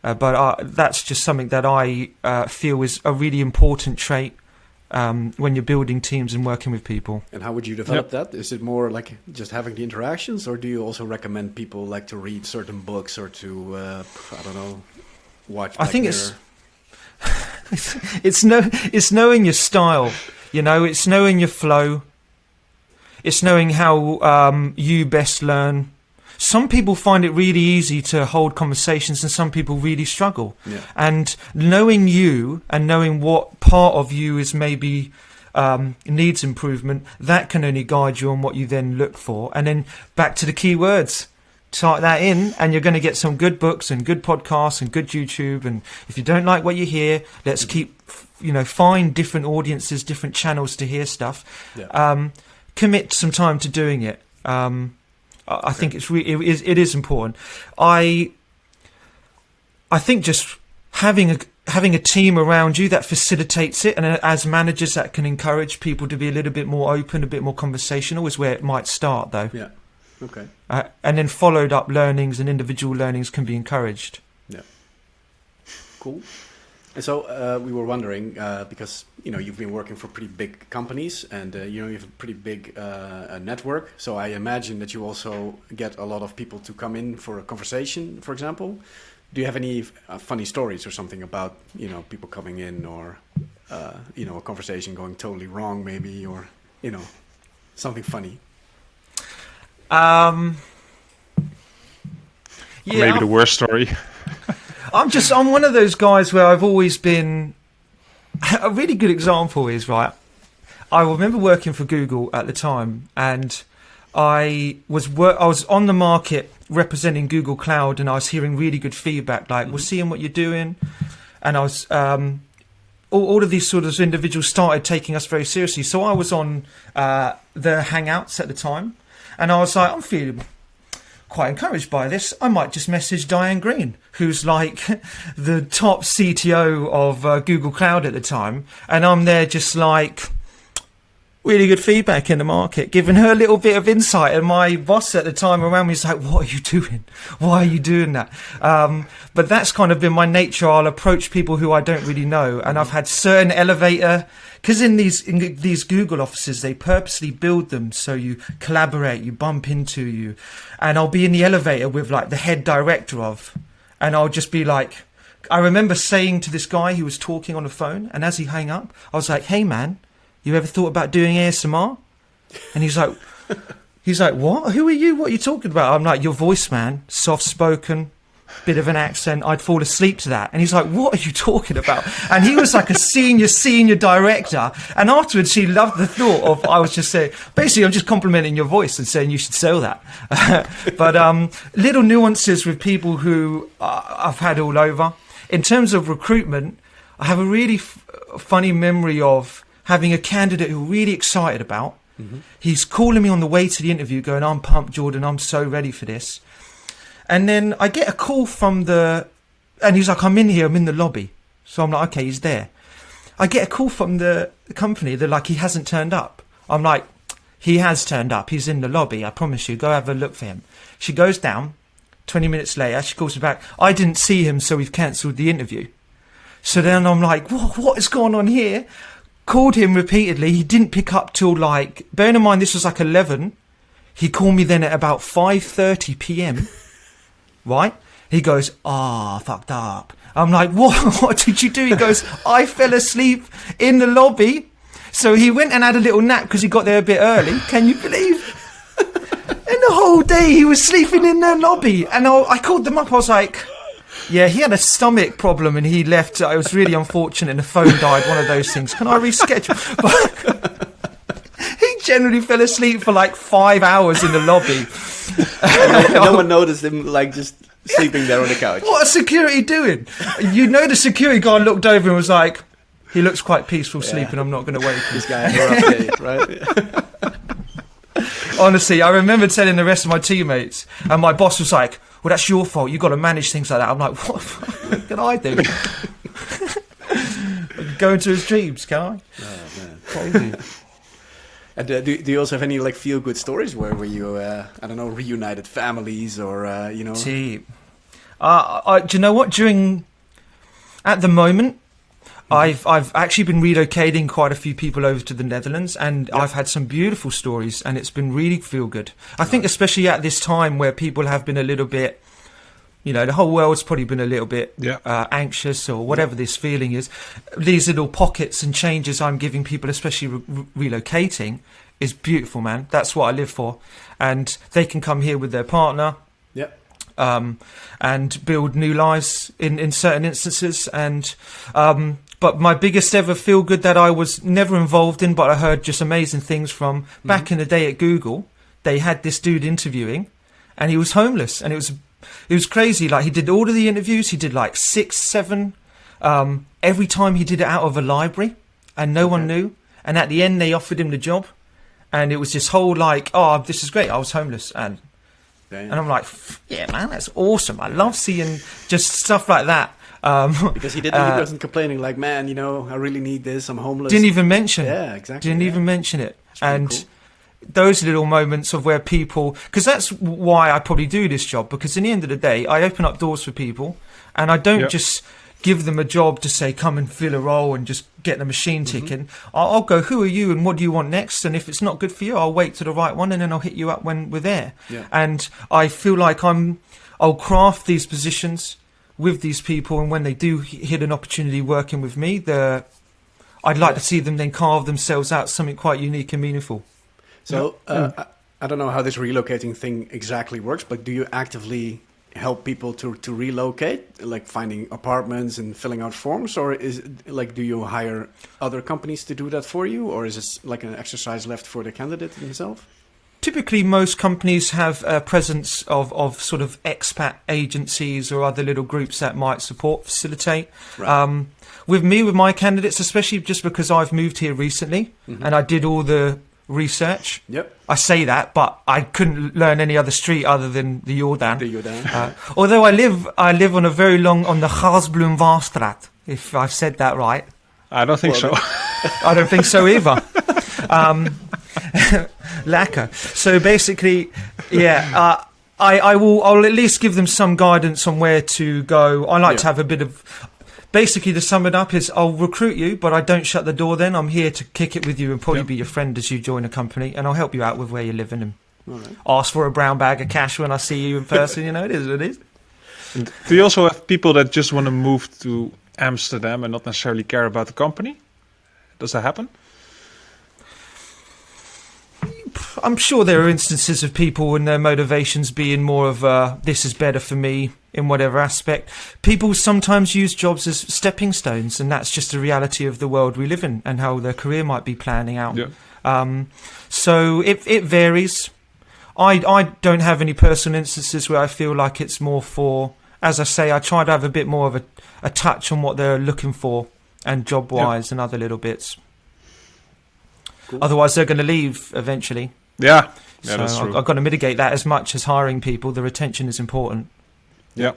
B: but that's just something that I feel is a really important trait when you're building teams and working with people.
A: And how would you develop that? Is it more like just having the interactions, or do you also recommend people like to read certain books or to watch Black
B: I think
A: Mirror?
B: it's knowing your style, it's knowing your flow, it's knowing how you best learn. Some people find it really easy to hold conversations, and some people really struggle. Yeah. And knowing you and knowing what part of you is maybe needs improvement, that can only guide you on what you then look for. And then back to the keywords. Type that in, and you're going to get some good books and good podcasts and good YouTube. And if you don't like what you hear, let's keep, find different audiences, different channels to hear stuff. Yeah. Commit some time to doing it. I think it is important. I think just having a team around you that facilitates it, and as managers that can encourage people to be a little bit more open, a bit more conversational, is where it might start, though.
A: Yeah. Okay.
B: And then followed up learnings and individual learnings can be encouraged.
A: Yeah. Cool. And so we were wondering, because you've been working for pretty big companies, and you have a pretty big network. So I imagine that you also get a lot of people to come in for a conversation, for example. Do you have any funny stories or something about people coming in, or a conversation going totally wrong, maybe, or something funny?
C: Maybe the worst story.
B: I'm one of those guys where I've always been. A really good example is, right, I remember working for Google at the time, and I was on the market representing Google Cloud, and I was hearing really good feedback, like, we're seeing what you're doing, and I was all of these sort of individuals started taking us very seriously. So I was on the Hangouts at the time, and I was like, I'm feeling quite encouraged by this. I might just message Diane Green, who's like the top CTO of Google Cloud at the time, and I'm there just like really good feedback in the market, giving her a little bit of insight. And my boss at the time around me was like, what are you doing? Why are you doing that? But that's kind of been my nature. I'll approach people who I don't really know, and I've had certain elevator, because in these Google offices, they purposely build them so you collaborate, you bump into you, and I'll be in the elevator with like the head director of, and I'll just be like, I remember saying to this guy who was talking on the phone, and as he hung up, I was like, "Hey man, you ever thought about doing ASMR?" And he's like, "What? Who are you? What are you talking about?" I'm like, "Your voice, man, soft-spoken, bit of an accent. I'd fall asleep to that." And he's like, "What are you talking about?" And he was like a senior director. And afterwards, he loved the thought of, I was just saying, basically, I'm just complimenting your voice and saying you should sell that. But little nuances with people who I've had all over. In terms of recruitment, I have a really funny memory of having a candidate who I'm really excited about. Mm-hmm. He's calling me on the way to the interview going, "I'm pumped, Jordan, I'm so ready for this." And then I get a call from and he's like, "I'm in here, I'm in the lobby." So I'm like, okay, he's there. I get a call from the company. They're like, "He hasn't turned up." I'm like, "He has turned up. He's in the lobby. I promise you. Go have a look for him." She goes down. 20 minutes later, she calls me back. "I didn't see him, so we've cancelled the interview." So then I'm like, what is going on here? Called him repeatedly. He didn't pick up till bearing in mind this was like 11. He called me then at about 5:30 p.m. Right? He goes, fucked up. I'm like, what did you do? He goes, "I fell asleep in the lobby." So he went and had a little nap because he got there a bit early. Can you believe? And the whole day he was sleeping in the lobby. And I called them up. I was like, yeah, he had a stomach problem and he left. It was really unfortunate and the phone died. One of those things. Can I reschedule? But he generally fell asleep for 5 hours in the lobby.
A: No one noticed him just sleeping there on the couch.
B: What is security doing? The security guard looked over and was like, "He looks quite peaceful sleeping. I'm not going to wake him."
A: This guy had a rough day, right?
B: Honestly, I remember telling the rest of my teammates, and my boss was like, "Well, that's your fault. You've got to manage things like that." I'm like, "What can I do?" Go into his dreams, can I?
A: Oh, man.
B: Crazy.
A: And do you also have any feel-good stories where you, I don't know, reunited families or,
B: See, do you know what? At the moment, I've actually been relocating quite a few people over to the Netherlands, and I've had some beautiful stories, and it's been really feel good. I think especially at this time where people have been a little bit, the whole world's probably been a little bit anxious or whatever this feeling is. These little pockets and changes I'm giving people, especially relocating, is beautiful, man. That's what I live for. And they can come here with their partner. And build new lives in certain instances. And but my biggest ever feel good that I was never involved in, but I heard just amazing things from back in the day at Google. They had this dude interviewing, and he was homeless, and it was crazy. He did all of the interviews. He did 6, 7. Every time he did it out of a library, and no one knew. And at the end, they offered him the job, and it was this whole this is great. I was homeless, and I'm like, yeah, man, that's awesome. I love seeing just stuff like that.
A: Because he wasn't complaining man, I really need this. I'm homeless.
B: Didn't even mention it.
A: Yeah, exactly.
B: Didn't even mention it. And
A: cool.
B: Those little moments of where people, because that's why I probably do this job, because in the end of the day, I open up doors for people, and I don't just give them a job to say, come and fill a role and just get the machine ticking. I'll go, who are you and what do you want next? And if it's not good for you, I'll wait to the right one, and then I'll hit you up when we're there. Yeah. And I feel like I'll craft these positions with these people, and when they do hit an opportunity working with me, I'd like to see them then carve themselves out something quite unique and meaningful.
A: So I don't know how this relocating thing exactly works, but do you actively help people to relocate, finding apartments and filling out forms, or is it, do you hire other companies to do that for you, or is it an exercise left for the candidate himself?
B: Typically, most companies have a presence of sort of expat agencies or other little groups that might facilitate. Right. With my candidates, especially just because I've moved here recently and I did all the research. Yep. I say that, but I couldn't learn any other street other than the Jordan. Although I live on on the Gaarsbloemwaarstraat, if I've said that right.
C: I don't think so.
B: I don't think so either. Lacquer. So basically, I'll at least give them some guidance on where to go. I like to have a bit of. Basically, to sum it up, is I'll recruit you, but I don't shut the door then. I'm here to kick it with you and probably be your friend as you join a company, and I'll help you out with where you're living and ask for a brown bag of cash when I see you in person. It is what it is.
C: And do you also have people that just want to move to Amsterdam and not necessarily care about the company? Does that happen?
B: I'm sure there are instances of people and their motivations being more of this is better for me in whatever aspect. People sometimes use jobs as stepping stones, and that's just the reality of the world we live in and how their career might be planning out. Yeah. So it varies. I don't have any personal instances where I feel like it's more for, as I say, I try to have a bit more of a touch on what they're looking for and job-wise and other little bits. Cool. Otherwise, they're going to leave eventually.
C: Yeah,
B: so
C: that's true.
B: I've got to mitigate that as much as hiring people. The retention is important.
C: Yeah.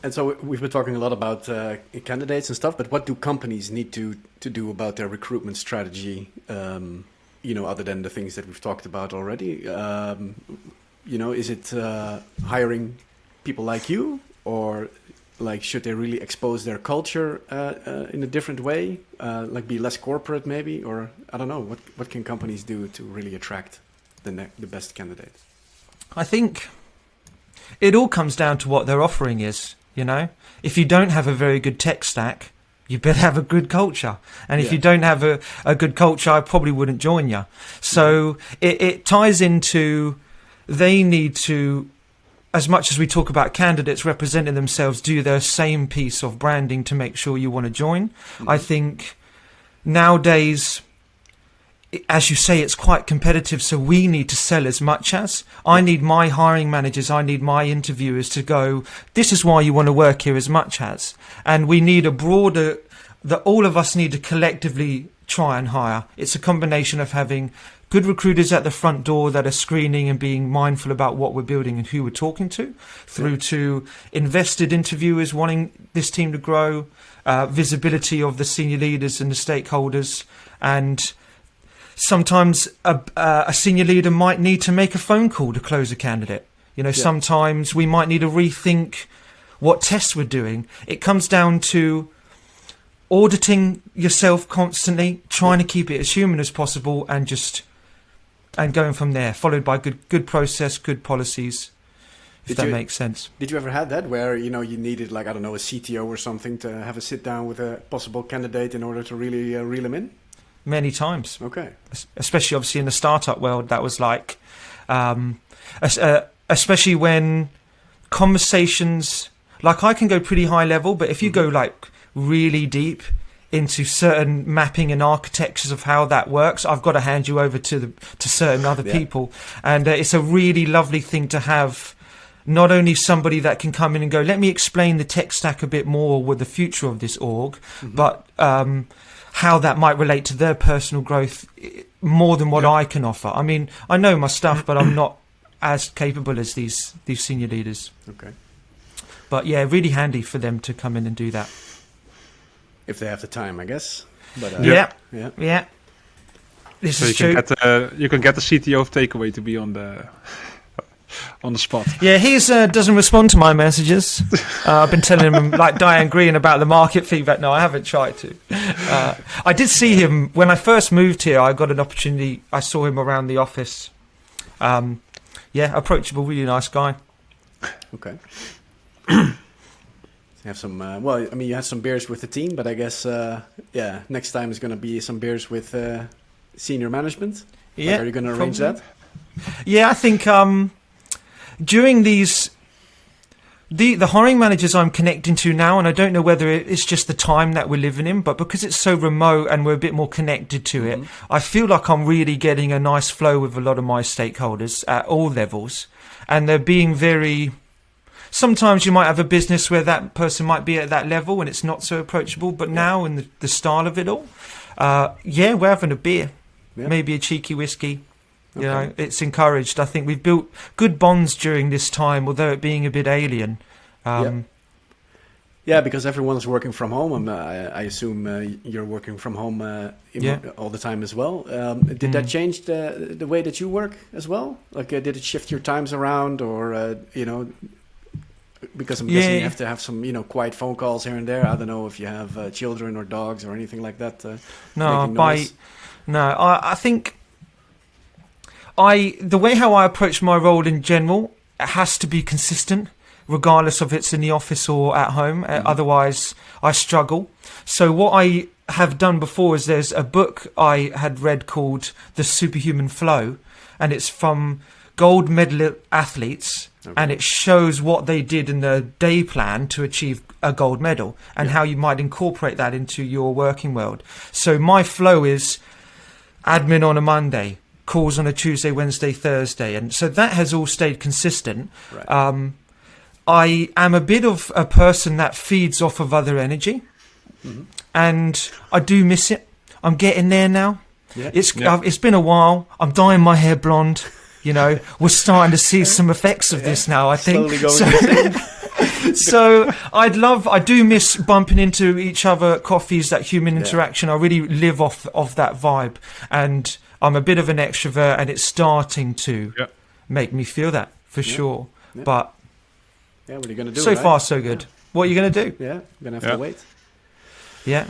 A: And so we've been talking a lot about candidates and stuff, but what do companies need to do about their recruitment strategy, other than the things that we've talked about already? Is it hiring people like you, or like should they really expose their culture in a different way, like be less corporate maybe, or I don't know, what can companies do to really attract the best candidates?
B: I think it all comes down to what their offering is. If you don't have a very good tech stack, you better have a good culture. And if you don't have a good culture, I probably wouldn't join you. So it ties into, they need to, as much as we talk about candidates representing themselves, do their same piece of branding to make sure you want to join. Mm-hmm. I think nowadays, as you say, it's quite competitive, so we need to sell as much as. I need my hiring managers, I need my interviewers to go, this is why you want to work here as much as. And we need a broader, that all of us need to collectively try and hire. It's a combination of having good recruiters at the front door that are screening and being mindful about what we're building and who we're talking to, through to invested interviewers wanting this team to grow, visibility of the senior leaders and the stakeholders, and sometimes a senior leader might need to make a phone call to close a candidate. Sometimes we might need to rethink what tests we're doing. It comes down to auditing yourself constantly, trying to keep it as human as possible, and going from there, followed by good process, good policies, if that makes sense.
A: Did you ever have that where, you needed, like, I don't know, a CTO or something to have a sit down with a possible candidate in order to really reel him in?
B: Many times.
A: Okay.
B: Especially, obviously, in the startup world, that was like, especially when conversations, like I can go pretty high level, but if you go like really deep into certain mapping and architectures of how that works, I've got to hand you over to certain other people. And it's a really lovely thing to have, not only somebody that can come in and go, let me explain the tech stack a bit more with the future of this org, but how that might relate to their personal growth more than what I can offer. I mean, I know my stuff, but I'm not as capable as these senior leaders.
A: Okay.
B: But yeah, really handy for them to come in and do that. If
A: they have the time, I guess. But
B: yeah.
C: This is true. You can get the CTO of Takeaway to be on the spot.
B: Yeah, he doesn't respond to my messages. I've been telling him, like Diane Green, about the market feedback. No, I haven't tried to. I did see him when I first moved here. I got an opportunity. I saw him around the office. Approachable, really nice guy.
A: Okay. Have some. You had some beers with the team, but I guess next time is going to be some beers with senior management. Yeah. Like, are you going to arrange that?
B: Yeah, I think during these, the hiring managers I'm connecting to now, and I don't know whether it's just the time that we're living in, but because it's so remote and we're a bit more connected to it, I feel like I'm really getting a nice flow with a lot of my stakeholders at all levels, and they're being very. Sometimes you might have a business where that person might be at that level and it's not so approachable, but now in the style of it all, we're having a beer, maybe a cheeky whiskey. Okay. It's encouraged. I think we've built good bonds during this time, although it being a bit alien.
A: Because everyone's working from home. I assume you're working from home all the time as well. Did that change the way that you work as well? Like, did it shift your times around, or because I'm guessing you have to have some, quiet phone calls here and there. I don't know if you have children or dogs or anything like that.
B: I think the way how I approach my role in general, it has to be consistent. regardless of it's in the office or at home. Otherwise, I struggle. So what I have done before is there's a book I had read called The Superhuman Flow, and it's from gold medal athletes, and it shows what they did in the day plan to achieve a gold medal and how you might incorporate that into your working world. So my flow is admin on a Monday, calls on a Tuesday, Wednesday, Thursday, and so that has all stayed consistent. Right. I am a bit of a person that feeds off of other energy, and I do miss it. I'm getting there now. Yeah. It's been a while. I'm dyeing my hair blonde. You know, we're starting to see some effects of this now, I think. Slowly going so I do miss bumping into each other, coffees, that human interaction. I really live off that vibe. And I'm a bit of an extrovert, and it's starting to make me feel that, for sure. Yeah. But
A: what are you going to do?
B: So far, so good. What are you going to do?
A: Yeah, you're going to have to wait.
B: Yeah.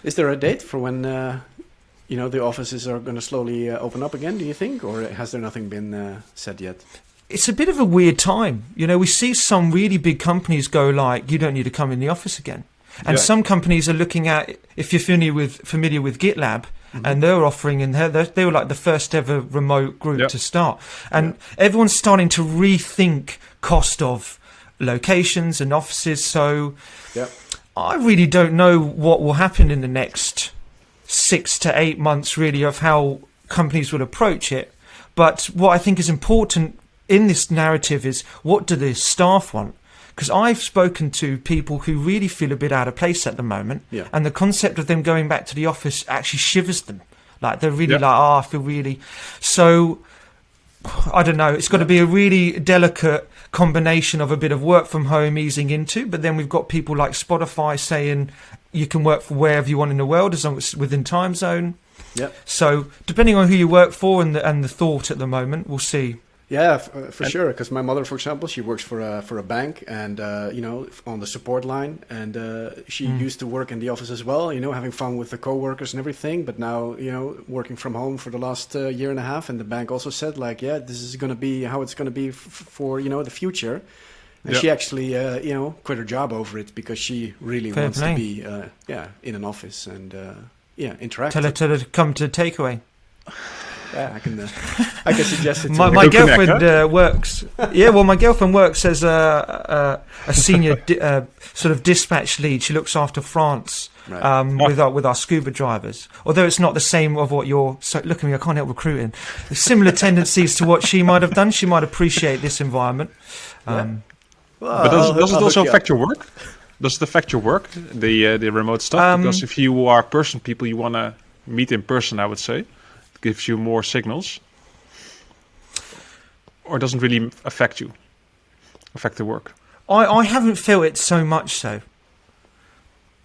A: Is there a date for when... the offices are going to slowly open up again, do you think? Or has there nothing been said yet?
B: It's a bit of a weird time. We see some really big companies go like, you don't need to come in the office again. And some companies are looking at, if you're familiar with GitLab, and they're offering, and they were like the first ever remote group to start. And everyone's starting to rethink cost of locations and offices. So I really don't know what will happen in the next 6 to 8 months, really, of how companies will approach it. But what I think is important in this narrative is, what do the staff want? Because I've spoken to people who really feel a bit out of place at the moment, and the concept of them going back to the office actually shivers them. Like, they're really I feel really... So, I don't know, it's got to be a really delicate combination of a bit of work from home easing into, but then we've got people like Spotify saying you can work from wherever you want in the world as long as it's within time zone. Yeah. So depending on who you work for and the thought at the moment, we'll see.
A: Yeah, for sure. Because my mother, for example, she works for a bank, and on the support line, and she used to work in the office as well. Having fun with the coworkers and everything. But now, working from home for the last year and a half, and the bank also said this is going to be how it's going to be for the future. And she actually, quit her job over it because she really wants to be, in an office and, interact.
B: Tell her to come to takeaway.
A: Yeah, I can suggest it to
B: my girlfriend works. Yeah, well, my girlfriend works as a senior sort of dispatch lead. She looks after France with our scuba drivers. Although it's not the same of what you're. So look at me, I can't help recruiting. There's similar tendencies to what she might have done. She might appreciate this environment.
C: But does it also affect your work? Does it affect your work, the remote stuff? Because if you are people you want to meet in person, I would say, it gives you more signals. Or it doesn't really affect the work?
B: I haven't felt it so much so.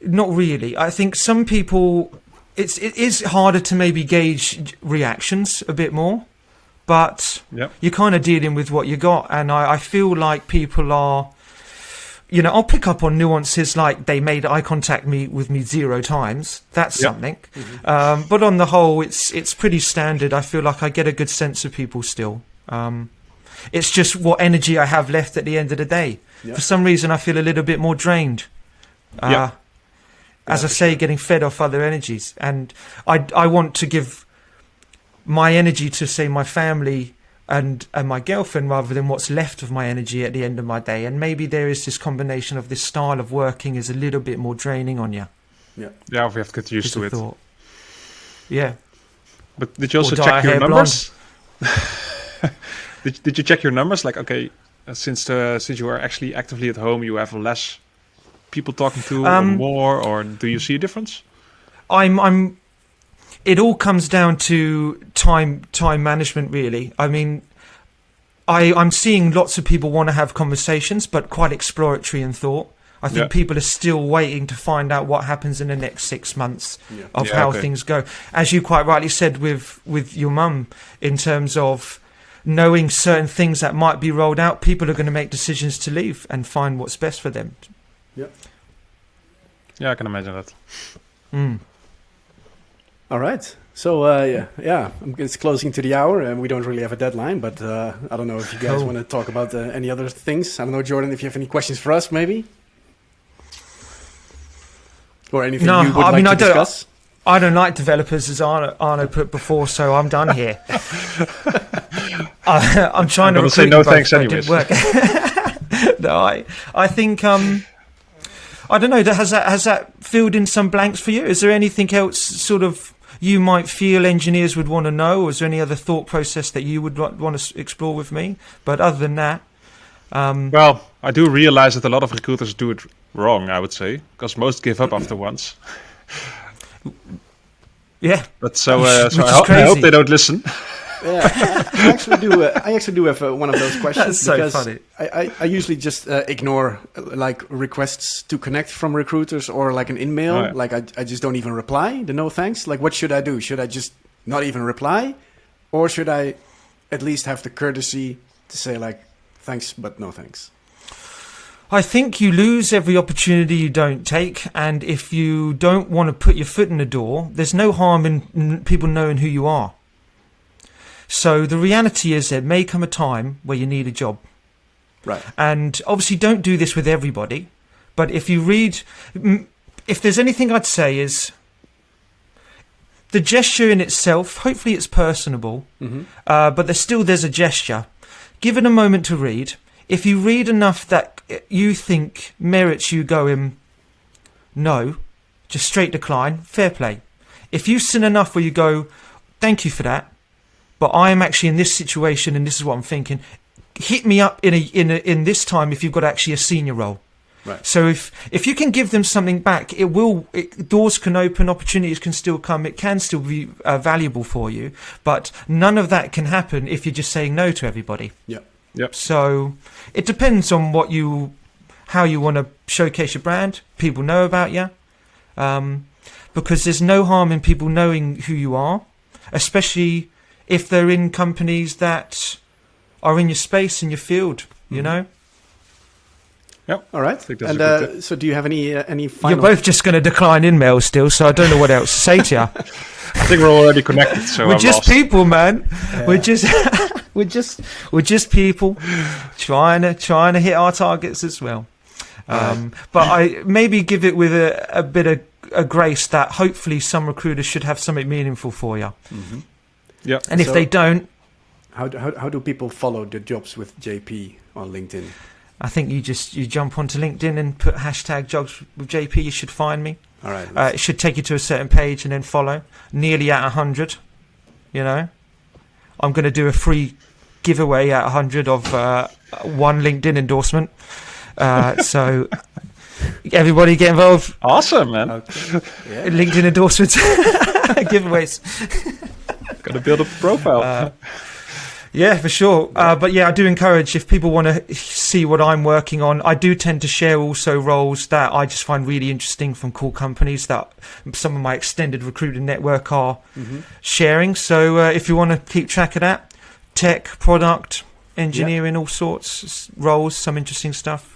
B: Not really. I think some people, it is harder to maybe gauge reactions a bit more. But you're kind of dealing with what you got. And I feel like people are, I'll pick up on nuances like they made eye contact with me 0 times. That's something. But on the whole, it's pretty standard. I feel like I get a good sense of people still. It's just what energy I have left at the end of the day. For some reason, I feel a little bit more drained. As I say, getting fed off other energies. And I want to give my energy to, say, my family and my girlfriend rather than what's left of my energy at the end of my day. And maybe there is this combination of this style of working is a little bit more draining on you.
C: Yeah, we have to get used to it.
B: Thought. Yeah.
C: But did you also check your numbers? Did you check your numbers? Like, okay, since you are actually actively at home, you have less people talking to or more, or do you see a difference?
B: It all comes down to time management, really. I mean, I'm seeing lots of people want to have conversations, but quite exploratory in thought. I think people are still waiting to find out what happens in the next 6 months of how things go. As you quite rightly said with your mum, in terms of knowing certain things that might be rolled out, people are going to make decisions to leave and find what's best for them.
C: Yeah, I can imagine that.
A: All right. So, yeah, it's closing to the hour, and we don't really have a deadline, but I don't know if you guys want to talk about any other things. I don't know, Jordan, if you have any questions for us, maybe? Or anything you would like to discuss?
B: I don't like developers, as Arno put before, so I'm done here. I'm trying to recruit
C: say no thanks anyways.
B: Work. No, I think I don't know. Has that filled in some blanks for you? Is there anything else sort of you might feel engineers would want to know, or is there any other thought process that you would want to explore with me? But other than that,
C: well, I do realize that a lot of recruiters do it wrong. I would say because most give up after once.
B: Yeah,
C: but I hope they don't listen.
A: Yeah, I actually do have one of those questions.
B: That's so funny.
A: I usually just ignore like requests to connect from recruiters or like an email.
C: Oh, yeah.
A: Like I just don't even reply. The no thanks. Like what should I do? Should I just not even reply, or should I at least have the courtesy to say like thanks but no thanks?
B: I think you lose every opportunity you don't take, and if you don't want to put your foot in the door, there's no harm in people knowing who you are. So the reality is there may come a time where you need a job.
A: Right.
B: And obviously don't do this with everybody, but if you read, if there's anything I'd say is the gesture in itself, hopefully it's personable, but there's a gesture. Give it a moment to read. If you read enough that you think merits you going, no, just straight decline, fair play. If you've seen enough where you go, thank you for that, but I am actually in this situation and this is what I'm thinking, hit me up in this time if you've got actually a senior role.
A: Right.
B: So if you can give them something back, doors can open, opportunities can still come, it can still be valuable for you, but none of that can happen if you're just saying no to everybody.
A: Yep.
B: So it depends on how you want to showcase your brand, people know about you, because there's no harm in people knowing who you are, especially if they're in companies that are in your space, in your field, you know?
A: Yep. All right. And so do you have any final...
B: You're both just going to decline emails still, so I don't know what else to say to you.
C: I think we're already connected, so
B: we're just people, man. Yeah. We're just people trying to hit our targets as well. But I maybe give it with a bit of a grace that hopefully some recruiters should have something meaningful for you.
A: Mm-hmm.
C: Yeah.
B: And if they don't,
A: how do people follow the jobs with JP on LinkedIn?
B: I think you jump onto LinkedIn and put hashtag jobs with JP. You should find me.
A: All right.
B: It should take you to a certain page and then follow. Nearly at 100. You know, I'm going to do a free giveaway at 100 of one LinkedIn endorsement. So everybody get involved.
C: Awesome, man.
A: Okay. Yeah.
B: LinkedIn endorsements, giveaways.
C: Got to build up a profile.
B: Yeah, for sure. But yeah, I do encourage if people want to see what I'm working on. I do tend to share also roles that I just find really interesting from cool companies that some of my extended recruiting network are sharing. So if you want to keep track of that, tech, product, engineering, all sorts, roles, some interesting stuff.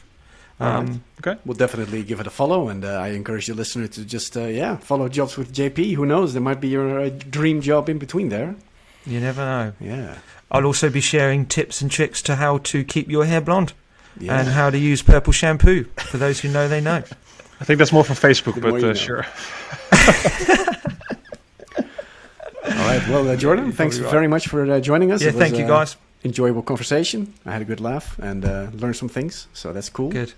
A: Right. Okay, we'll definitely give it a follow, and I encourage the listener to just follow Jobs with JP. Who knows, there might be your dream job in between there.
B: You never know.
A: Yeah.
B: I'll also be sharing tips and tricks to how to keep your hair blonde and how to use purple shampoo. For those who know, they know.
C: I think that's more for Facebook, but sure.
A: All right. Well, Jordan, thanks very much for joining us.
B: Yeah, thank you, guys.
A: Enjoyable conversation. I had a good laugh and learned some things, so that's cool.
B: Good.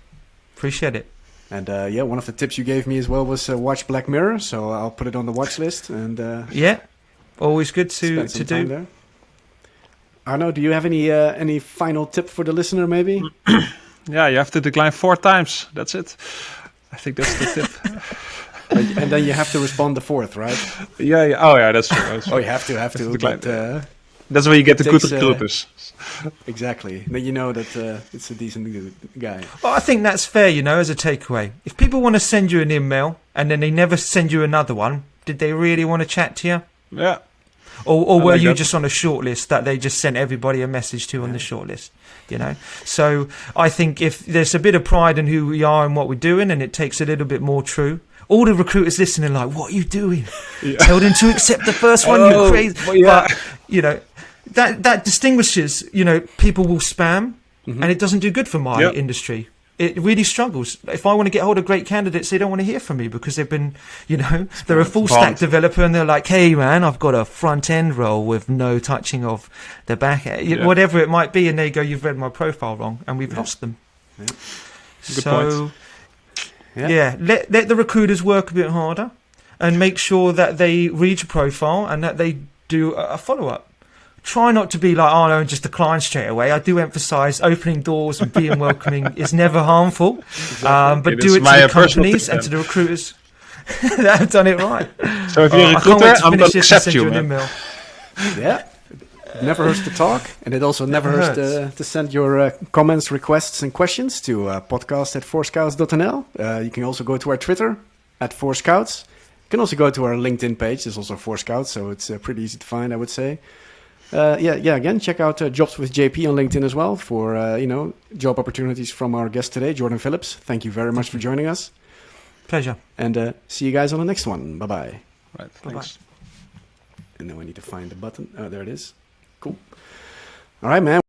B: Appreciate it.
A: And one of the tips you gave me as well was watch Black Mirror, so I'll put it on the watch list. And
B: always good to do.
A: There. Arno, do you have any final tip for the listener, maybe?
C: Yeah, you have to decline 4 times. That's it. I think that's the tip.
A: And then you have to respond the 4th, right?
C: Yeah. Oh, yeah, that's true.
A: Oh, you have to. But,
C: that's where you get the good recruiters.
A: Exactly. Then you know that it's a decent guy.
B: Well, I think that's fair, as a takeaway. If people want to send you an email and then they never send you another one, did they really want to chat to you?
C: Yeah.
B: Or were you just on a short list that they just sent everybody a message to on the short list? So I think if there's a bit of pride in who we are and what we're doing, and it takes a little bit more true, all the recruiters listening like, what are you doing? Tell them to accept the first one, you crazy. But, you know, that distinguishes, you know, people will spam and it doesn't do good for my industry. It really struggles. If I want to get hold of great candidates, they don't want to hear from me because they've been, you know, they're a full stack developer and they're like, hey man, I've got a front end role with no touching of the back end, whatever it might be. And they go, you've read my profile wrong, and we've lost them.
C: Yeah. Good point.
B: Let the recruiters work a bit harder and make sure that they read your profile and that they do a follow-up. Try not to be like, oh no, and just decline straight away. I do emphasise opening doors and being welcoming is never harmful, but do it to the companies and to the recruiters that have done it right.
C: So if you're a recruiter, I'm going to accept you, man.
A: Yeah, it never hurts to talk, and it also never hurts to send your comments, requests, and questions to podcast@4scouts.nl. You can also go to our Twitter @4scouts. You can also go to our LinkedIn page. There's also 4Scouts, so it's pretty easy to find, I would say. Again, check out Jobs with JP on LinkedIn as well for, job opportunities from our guest today, Jordan Phillips. Thank you very much for joining us.
B: Pleasure.
A: And see you guys on the next one. Bye-bye.
C: Right, thanks.
A: And now I need to find the button. Oh, there it is. Cool. All right, man.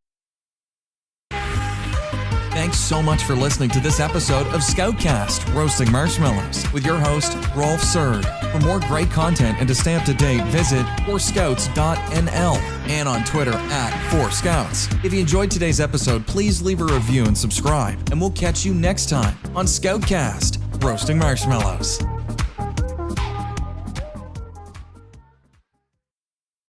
D: Thanks so much for listening to this episode of Scoutcast, Roasting Marshmallows, with your host, Rolf Surd. For more great content and to stay up to date, visit 4scouts.nl and on Twitter @4scouts. If you enjoyed today's episode, please leave a review and subscribe, and we'll catch you next time on Scoutcast, Roasting Marshmallows.